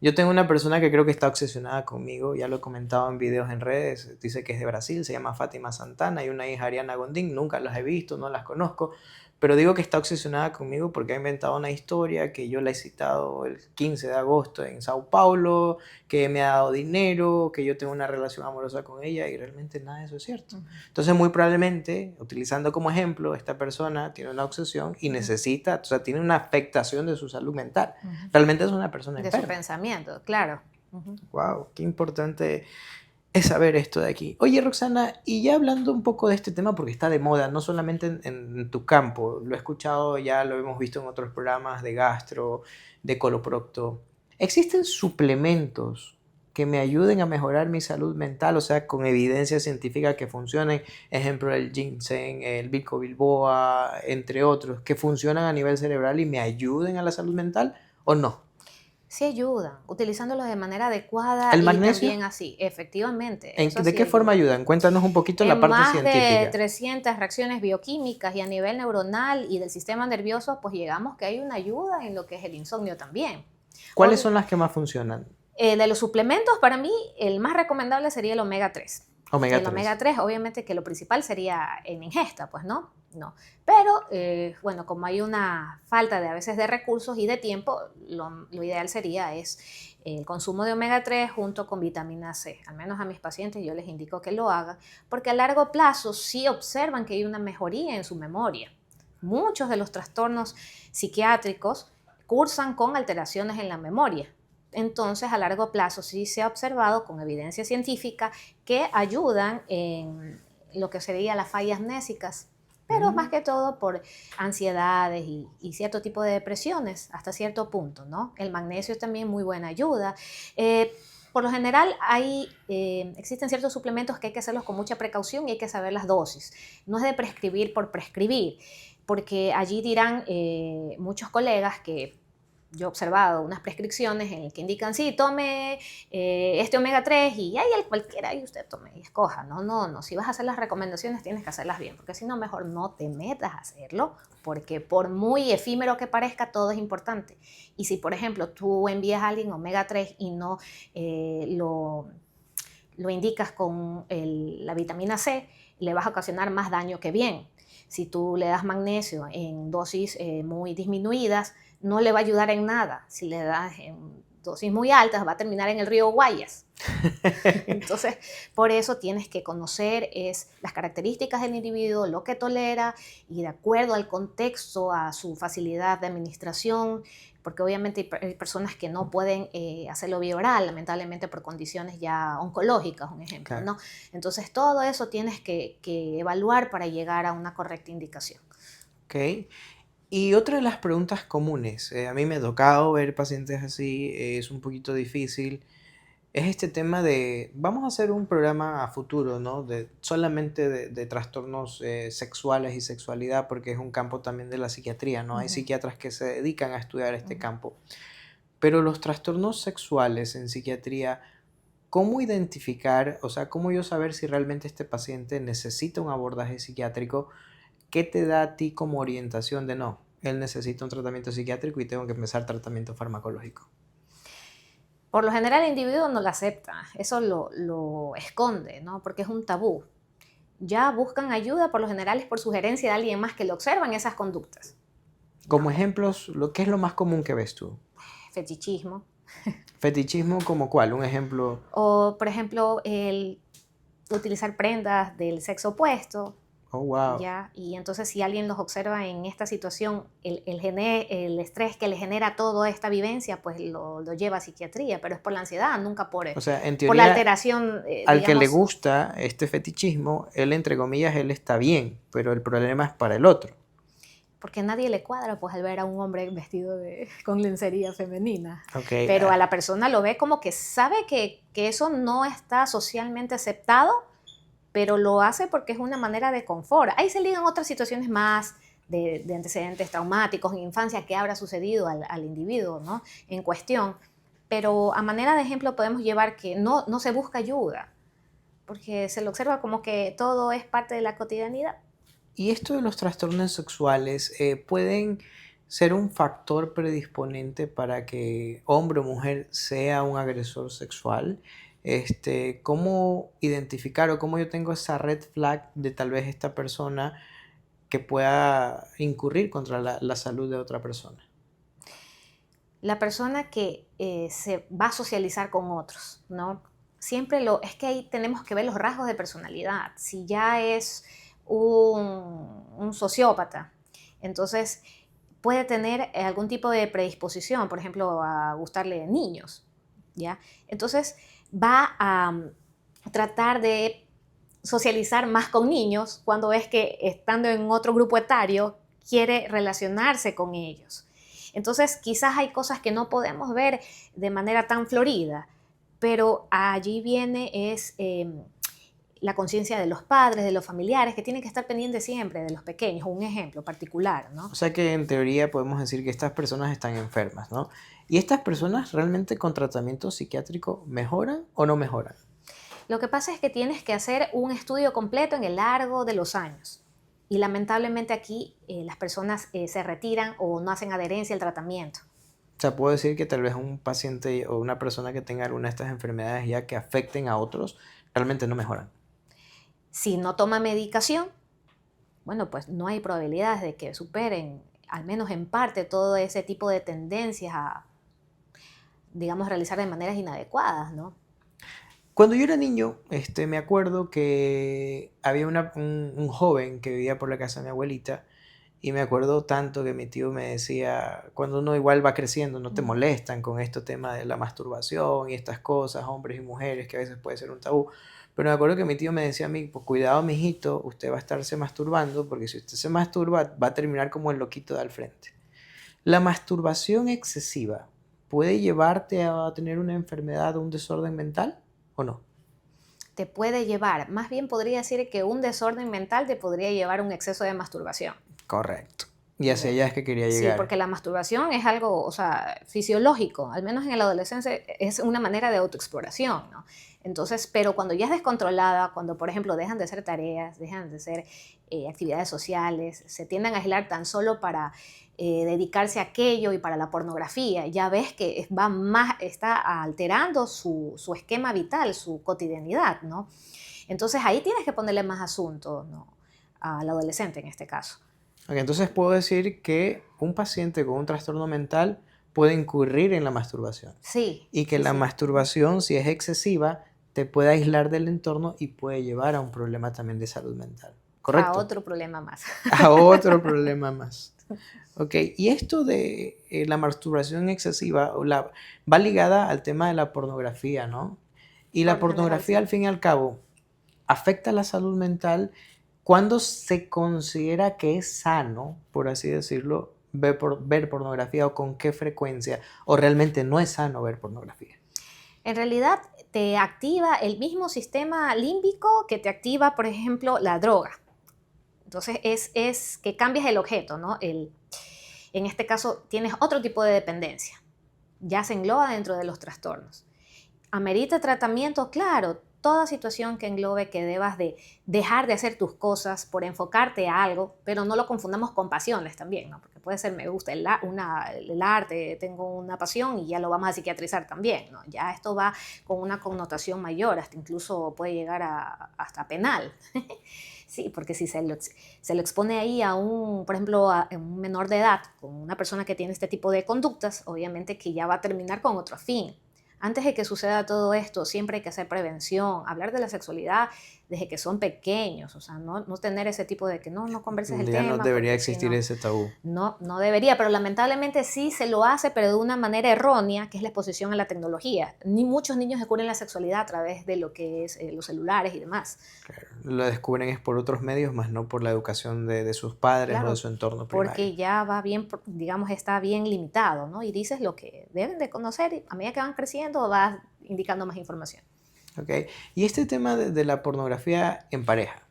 Yo tengo una persona que creo que está obsesionada conmigo, ya lo he comentado en videos en redes, dice que es de Brasil, se llama Fátima Santana, y una hija Ariana Gondín, nunca las he visto, no las conozco, pero digo que está obsesionada conmigo porque ha inventado una historia que yo la he citado el 15 de agosto en Sao Paulo, que me ha dado dinero, que yo tengo una relación amorosa con ella y realmente nada de eso es cierto. Entonces, muy probablemente, utilizando como ejemplo, esta persona tiene una obsesión y necesita, o sea, tiene una afectación de su salud mental. Realmente es una persona De su enferma. pensamiento, claro. Wow, qué importante es saber esto de aquí. Oye, Roxana, y ya hablando un poco de este tema, porque está de moda, no solamente en tu campo, lo he escuchado, ya lo hemos visto en otros programas de gastro, de coloprocto. ¿Existen suplementos que me ayuden a mejorar mi salud mental, o sea, con evidencia científica que funcionen? Ejemplo, el ginseng, el Ginkgo biloba, entre otros, que funcionan a nivel cerebral y me ayuden a la salud mental, ¿o no? Sí ayudan, utilizándolos de manera adecuada ¿El y magnesio? también así, efectivamente, eso ¿De sí qué forma ayuda. ayudan? Cuéntanos un poquito En la parte más de científica. 300 reacciones bioquímicas y a nivel neuronal y del sistema nervioso, pues llegamos que hay una ayuda en lo que es el insomnio también. ¿Cuáles Obvio, son las que más funcionan? de los suplementos, para mí, el más recomendable sería el omega 3. Omega El 3. omega 3, obviamente que lo principal sería en ingesta, pues no, no. Pero, bueno, como hay una falta de a veces de recursos y de tiempo, lo ideal sería es el consumo de omega 3 junto con vitamina C. Al menos a mis pacientes yo les indico que lo hagan, porque a largo plazo sí observan que hay una mejoría en su memoria. Muchos de los trastornos psiquiátricos cursan con alteraciones en la memoria. Entonces, a largo plazo sí se ha observado con evidencia científica que ayudan en lo que sería las fallas amnésicas, pero más Mm, que todo por ansiedades y cierto tipo de depresiones hasta cierto punto, ¿no? El magnesio es también muy buena ayuda. Por lo general existen ciertos suplementos que hay que hacerlos con mucha precaución y hay que saber las dosis. No es de prescribir por prescribir, porque allí dirán muchos colegas que yo he observado unas prescripciones en las que indican, sí, tome este omega 3 y hay el cualquiera y usted tome y escoja. No, no, no. Si vas a hacer las recomendaciones tienes que hacerlas bien, porque si no, mejor no te metas a hacerlo, porque por muy efímero que parezca, todo es importante. Y si, por ejemplo, tú envías a alguien omega 3 y no lo indicas con la vitamina C, le vas a ocasionar más daño que bien. Si tú le das magnesio en dosis muy disminuidas, no le va a ayudar en nada. Si le das en dosis muy altas, va a terminar en el río Guayas. Entonces, por eso tienes que conocer las características del individuo, lo que tolera y de acuerdo al contexto, a su facilidad de administración, porque obviamente hay personas que no pueden hacerlo vía oral, lamentablemente por condiciones ya oncológicas, un ejemplo, claro. ¿no? Entonces, todo eso tienes que evaluar para llegar a una correcta indicación. Ok. Y otra de las preguntas comunes, a mí me ha tocado ver pacientes así, es un poquito difícil, es este tema de, vamos a hacer un programa a futuro, ¿no? De, solamente de trastornos sexuales y sexualidad, porque es un campo también de la psiquiatría, ¿no? Hay Ujú, psiquiatras que se dedican a estudiar este ujú. campo. Pero los trastornos sexuales en psiquiatría, ¿cómo identificar, o sea, cómo yo saber si realmente este paciente necesita un abordaje psiquiátrico? ¿Qué te da a ti como orientación de no? Él necesita un tratamiento psiquiátrico y tengo que empezar tratamiento farmacológico. Por lo general el individuo no lo acepta, eso lo esconde, ¿no? Porque es un tabú. Ya buscan ayuda, por lo general es por sugerencia de alguien más que lo observan esas conductas. Como No, ejemplos, ¿qué es lo más común que ves tú? fetichismo. Fetichismo como cuál, un ejemplo. O, por ejemplo, el utilizar prendas del sexo opuesto, Oh, wow. ¿ya? Y entonces si alguien los observa en esta situación, el estrés que le genera toda esta vivencia, pues lo lleva a psiquiatría, pero es por la ansiedad, nunca O sea, en por la teoría, alteración, al que le digamos, gusta este fetichismo, él, entre comillas, él está bien, pero el problema es para el otro. porque a nadie le cuadra pues al ver a un hombre vestido con lencería femenina. Ok, Pero a la persona lo ve como que sabe que eso no está socialmente aceptado, pero lo hace porque es una manera de confort. Ahí se ligan otras situaciones más de antecedentes traumáticos en infancia que habrá sucedido al individuo, ¿no? En cuestión. pero a manera de ejemplo podemos llevar que no se busca ayuda, porque se lo observa como que todo es parte de la cotidianidad. Y esto de los trastornos sexuales pueden ser un factor predisponente para que hombre o mujer sea un agresor sexual. ¿Cómo identificar o cómo yo tengo esa red flag de tal vez esta persona que pueda incurrir contra la salud de otra persona? La persona que se va a socializar con otros, ¿no? Es que ahí tenemos que ver los rasgos de personalidad. Si ya es un sociópata, entonces puede tener algún tipo de predisposición, por ejemplo, a gustarle niños, ¿ya? Entonces va a tratar de socializar más con niños cuando es que estando en otro grupo etario quiere relacionarse con ellos. Entonces quizás hay cosas que no podemos ver de manera tan florida, pero allí viene la conciencia de los padres, de los familiares, que tienen que estar pendientes siempre de los pequeños, un ejemplo particular, ¿no? O sea que en teoría podemos decir que estas personas están enfermas, ¿no? ¿Y estas personas realmente con tratamiento psiquiátrico mejoran o no mejoran? Lo que pasa es que tienes que hacer un estudio completo en el largo de los años. Y lamentablemente aquí las personas se retiran o no hacen adherencia al tratamiento. O sea, puedo decir que tal vez un paciente o una persona que tenga alguna de estas enfermedades ya que afecten a otros, realmente no mejoran. Si no toma medicación, bueno, pues no hay probabilidades de que superen, al menos en parte, todo ese tipo de tendencias a, digamos, realizar de maneras inadecuadas, ¿no? Cuando yo era niño, me acuerdo que había un joven que vivía por la casa de mi abuelita y me acuerdo tanto que mi tío me decía, cuando uno igual va creciendo, no te Mm. molestan con este tema de la masturbación y estas cosas, hombres y mujeres, que a veces puede ser un tabú. Pero me acuerdo que mi tío me decía a mí, pues cuidado, mijito, usted va a estarse masturbando, porque si usted se masturba, va a terminar como el loquito de al frente. La masturbación excesiva puede llevarte a tener una enfermedad o un desorden mental o no. Te puede llevar, más bien podría decir que un desorden mental te podría llevar a un exceso de masturbación. Correcto. Y hacia allá es que quería Sí, porque llegar. la masturbación es algo, o sea, fisiológico, al menos en la adolescencia es una manera de autoexploración, ¿no? Entonces, pero cuando ya es descontrolada, cuando por ejemplo dejan de hacer tareas, dejan de hacer actividades sociales, se tienden a aislar tan solo para dedicarse a aquello y para la pornografía, ya ves que está alterando su esquema vital, su cotidianidad, ¿no? Entonces ahí tienes que ponerle más asunto, ¿no? Al adolescente en este caso. Ok, entonces puedo decir que un paciente con un trastorno mental puede incurrir en la masturbación Sí, y que sí, la sí. masturbación, si es excesiva, te puede aislar del entorno y puede llevar a un problema también de salud mental. A ¿Correcto? otro problema más. A otro problema más. Ok, y esto de la masturbación excesiva va ligada al tema de la pornografía, ¿no? Y la Por lo general, pornografía, sí. al fin y al cabo, afecta la salud mental cuando se considera que es sano, por así decirlo, ver pornografía o con qué frecuencia, o realmente no es sano ver pornografía. En realidad, te activa el mismo sistema límbico que te activa, por ejemplo, la droga. Entonces, es que cambias el objeto, ¿no? En este caso, tienes otro tipo de dependencia. Ya se engloba dentro de los trastornos. ¿Amerita tratamiento? Claro, toda situación que englobe que debas de dejar de hacer tus cosas por enfocarte a algo, pero no lo confundamos con pasiones también, ¿no? Porque puede ser, me gusta el arte, tengo una pasión y ya lo vamos a psiquiatrizar también, ¿no? Ya esto va con una connotación mayor, hasta incluso puede llegar hasta penal. Sí, porque si se lo expone ahí a por ejemplo, a un menor de edad, con una persona que tiene este tipo de conductas, obviamente que ya va a terminar con otro fin. Antes de que suceda todo esto, siempre hay que hacer prevención, hablar de la sexualidad desde que son pequeños, o sea, no tener ese tipo de que no converses el Ya no tema, debería porque si existir no, ese tabú. no debería, pero lamentablemente sí se lo hace, pero de una manera errónea, que es la exposición a la tecnología. Ni muchos niños descubren la sexualidad a través de lo que es los celulares y demás. Claro, lo descubren es por otros medios, más no por la educación de sus padres o de Claro, su entorno primario. porque ya va bien, digamos, está bien limitado, ¿no? Y dices lo que deben de conocer y a medida que van creciendo vas indicando más información. ¿Ok? Y este tema de la pornografía en pareja,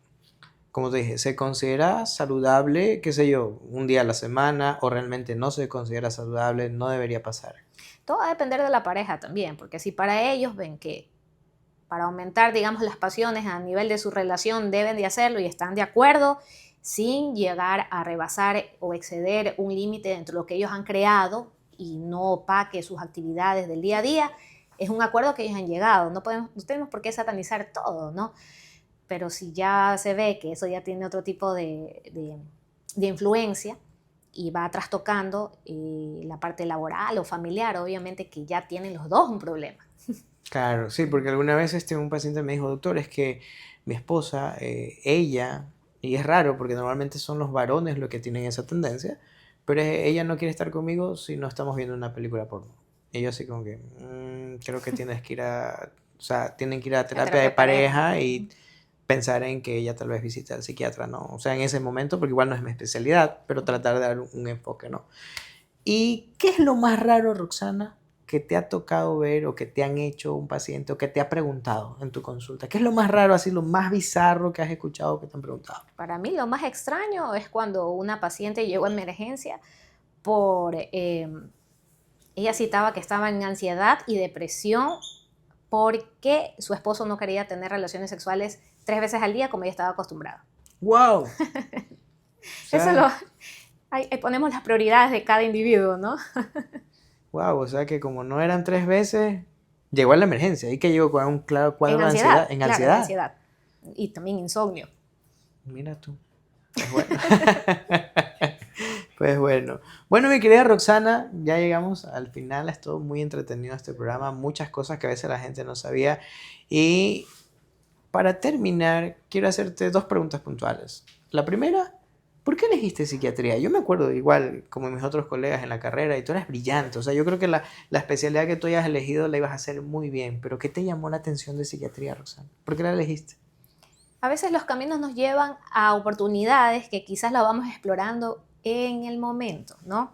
como te dije, ¿se considera saludable, qué sé yo, un día a la semana o realmente no se considera saludable, no debería pasar? Todo va a depender de la pareja también, porque si para ellos ven que para aumentar, digamos, las pasiones a nivel de su relación deben de hacerlo y están de acuerdo, sin llegar a rebasar o exceder un límite dentro de lo que ellos han creado y no opaque sus actividades del día a día, es un acuerdo que ellos han llegado. No tenemos por qué satanizar todo, ¿no? Pero si ya se ve que eso ya tiene otro tipo de influencia y va trastocando la parte laboral o familiar, obviamente que ya tienen los dos un problema. Claro, sí, porque alguna vez un paciente me dijo, doctor, es que mi esposa, ella, y es raro porque normalmente son los varones los que tienen esa tendencia, pero ella no quiere estar conmigo si no estamos viendo una película porno. Y yo así como que, creo que tienes que ir o sea, tienen que ir a La terapia terapia de de pareja. pareja y pensar en que ella tal vez visite al psiquiatra, ¿no? O sea, en ese momento, porque igual no es mi especialidad, pero tratar de dar un enfoque, ¿no? ¿Y qué es lo más raro, Roxana, que te ha tocado ver o que te han hecho un paciente o que te ha preguntado en tu consulta? ¿Qué es lo más raro, así, lo más bizarro que has escuchado que te han preguntado? Para mí lo más extraño es cuando una paciente llegó a emergencia por... ella citaba que estaba en ansiedad y depresión porque su esposo no quería tener relaciones sexuales 3 veces al día como ella estaba acostumbrada. ¡Wow! O Eso lo, sea, ahí ponemos las prioridades de cada individuo, ¿no? wow, o sea que como no eran 3 veces, llegó a la emergencia y que llegó con un claro cuadro En de ansiedad, ansiedad, en claro, en ansiedad. ansiedad. Y también insomnio. Mira tú. Pues bueno. Pues bueno. Bueno, mi querida Roxana, ya llegamos al final. Estuvo muy entretenido este programa. Muchas cosas que a veces la gente no sabía. Y para terminar, quiero hacerte 2 preguntas puntuales. La primera, ¿por qué elegiste psiquiatría? Yo me acuerdo igual como mis otros colegas en la carrera y tú eres brillante. O sea, yo creo que la especialidad que tú hayas elegido la ibas a hacer muy bien. Pero ¿qué te llamó la atención de psiquiatría, Roxana? ¿Por qué la elegiste? A veces los caminos nos llevan a oportunidades que quizás la vamos explorando en el momento, ¿no?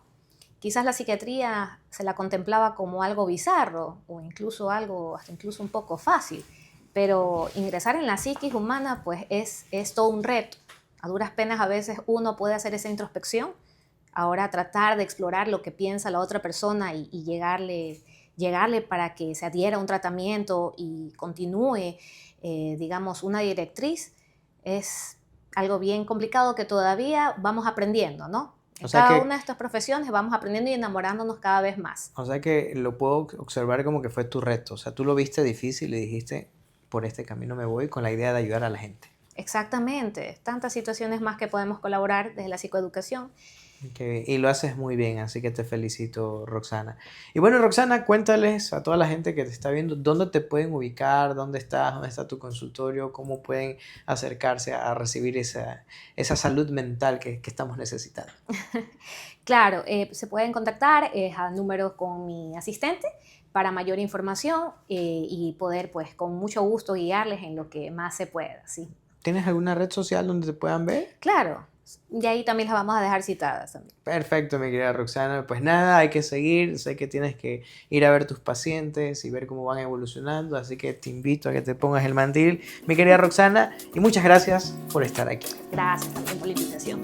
Quizás la psiquiatría se la contemplaba como algo bizarro o incluso algo, hasta incluso un poco fácil, pero ingresar en la psiquis humana pues es todo un reto. A duras penas a veces uno puede hacer esa introspección, ahora tratar de explorar lo que piensa la otra persona y llegarle para que se adhiera a un tratamiento y continúe, digamos, una directriz, es algo bien complicado que todavía vamos aprendiendo, ¿no? O En sea cada que una de estas profesiones vamos aprendiendo y enamorándonos cada vez más. O sea que lo puedo observar como que fue tu reto. O sea, tú lo viste difícil y dijiste, por este camino me voy con la idea de ayudar a la gente. Exactamente, tantas situaciones más que podemos colaborar desde la psicoeducación. Y lo haces muy bien, así que te felicito, Roxana. Y bueno, Roxana, cuéntales a toda la gente que te está viendo dónde te pueden ubicar, dónde estás, dónde está tu consultorio, cómo pueden acercarse a recibir esa salud mental que estamos necesitando. Claro, se pueden contactar al número con mi asistente para mayor información y poder, pues, con mucho gusto guiarles en lo que más se pueda, ¿sí? ¿Tienes alguna red social donde te puedan ver? Claro, y ahí también las vamos a dejar citadas también. Perfecto, mi querida Roxana. Pues nada, hay que seguir. Sé que tienes que ir a ver tus pacientes y ver cómo van evolucionando. Así que te invito a que te pongas el mandil, mi querida Roxana. Y muchas gracias por estar aquí. Gracias también por la invitación.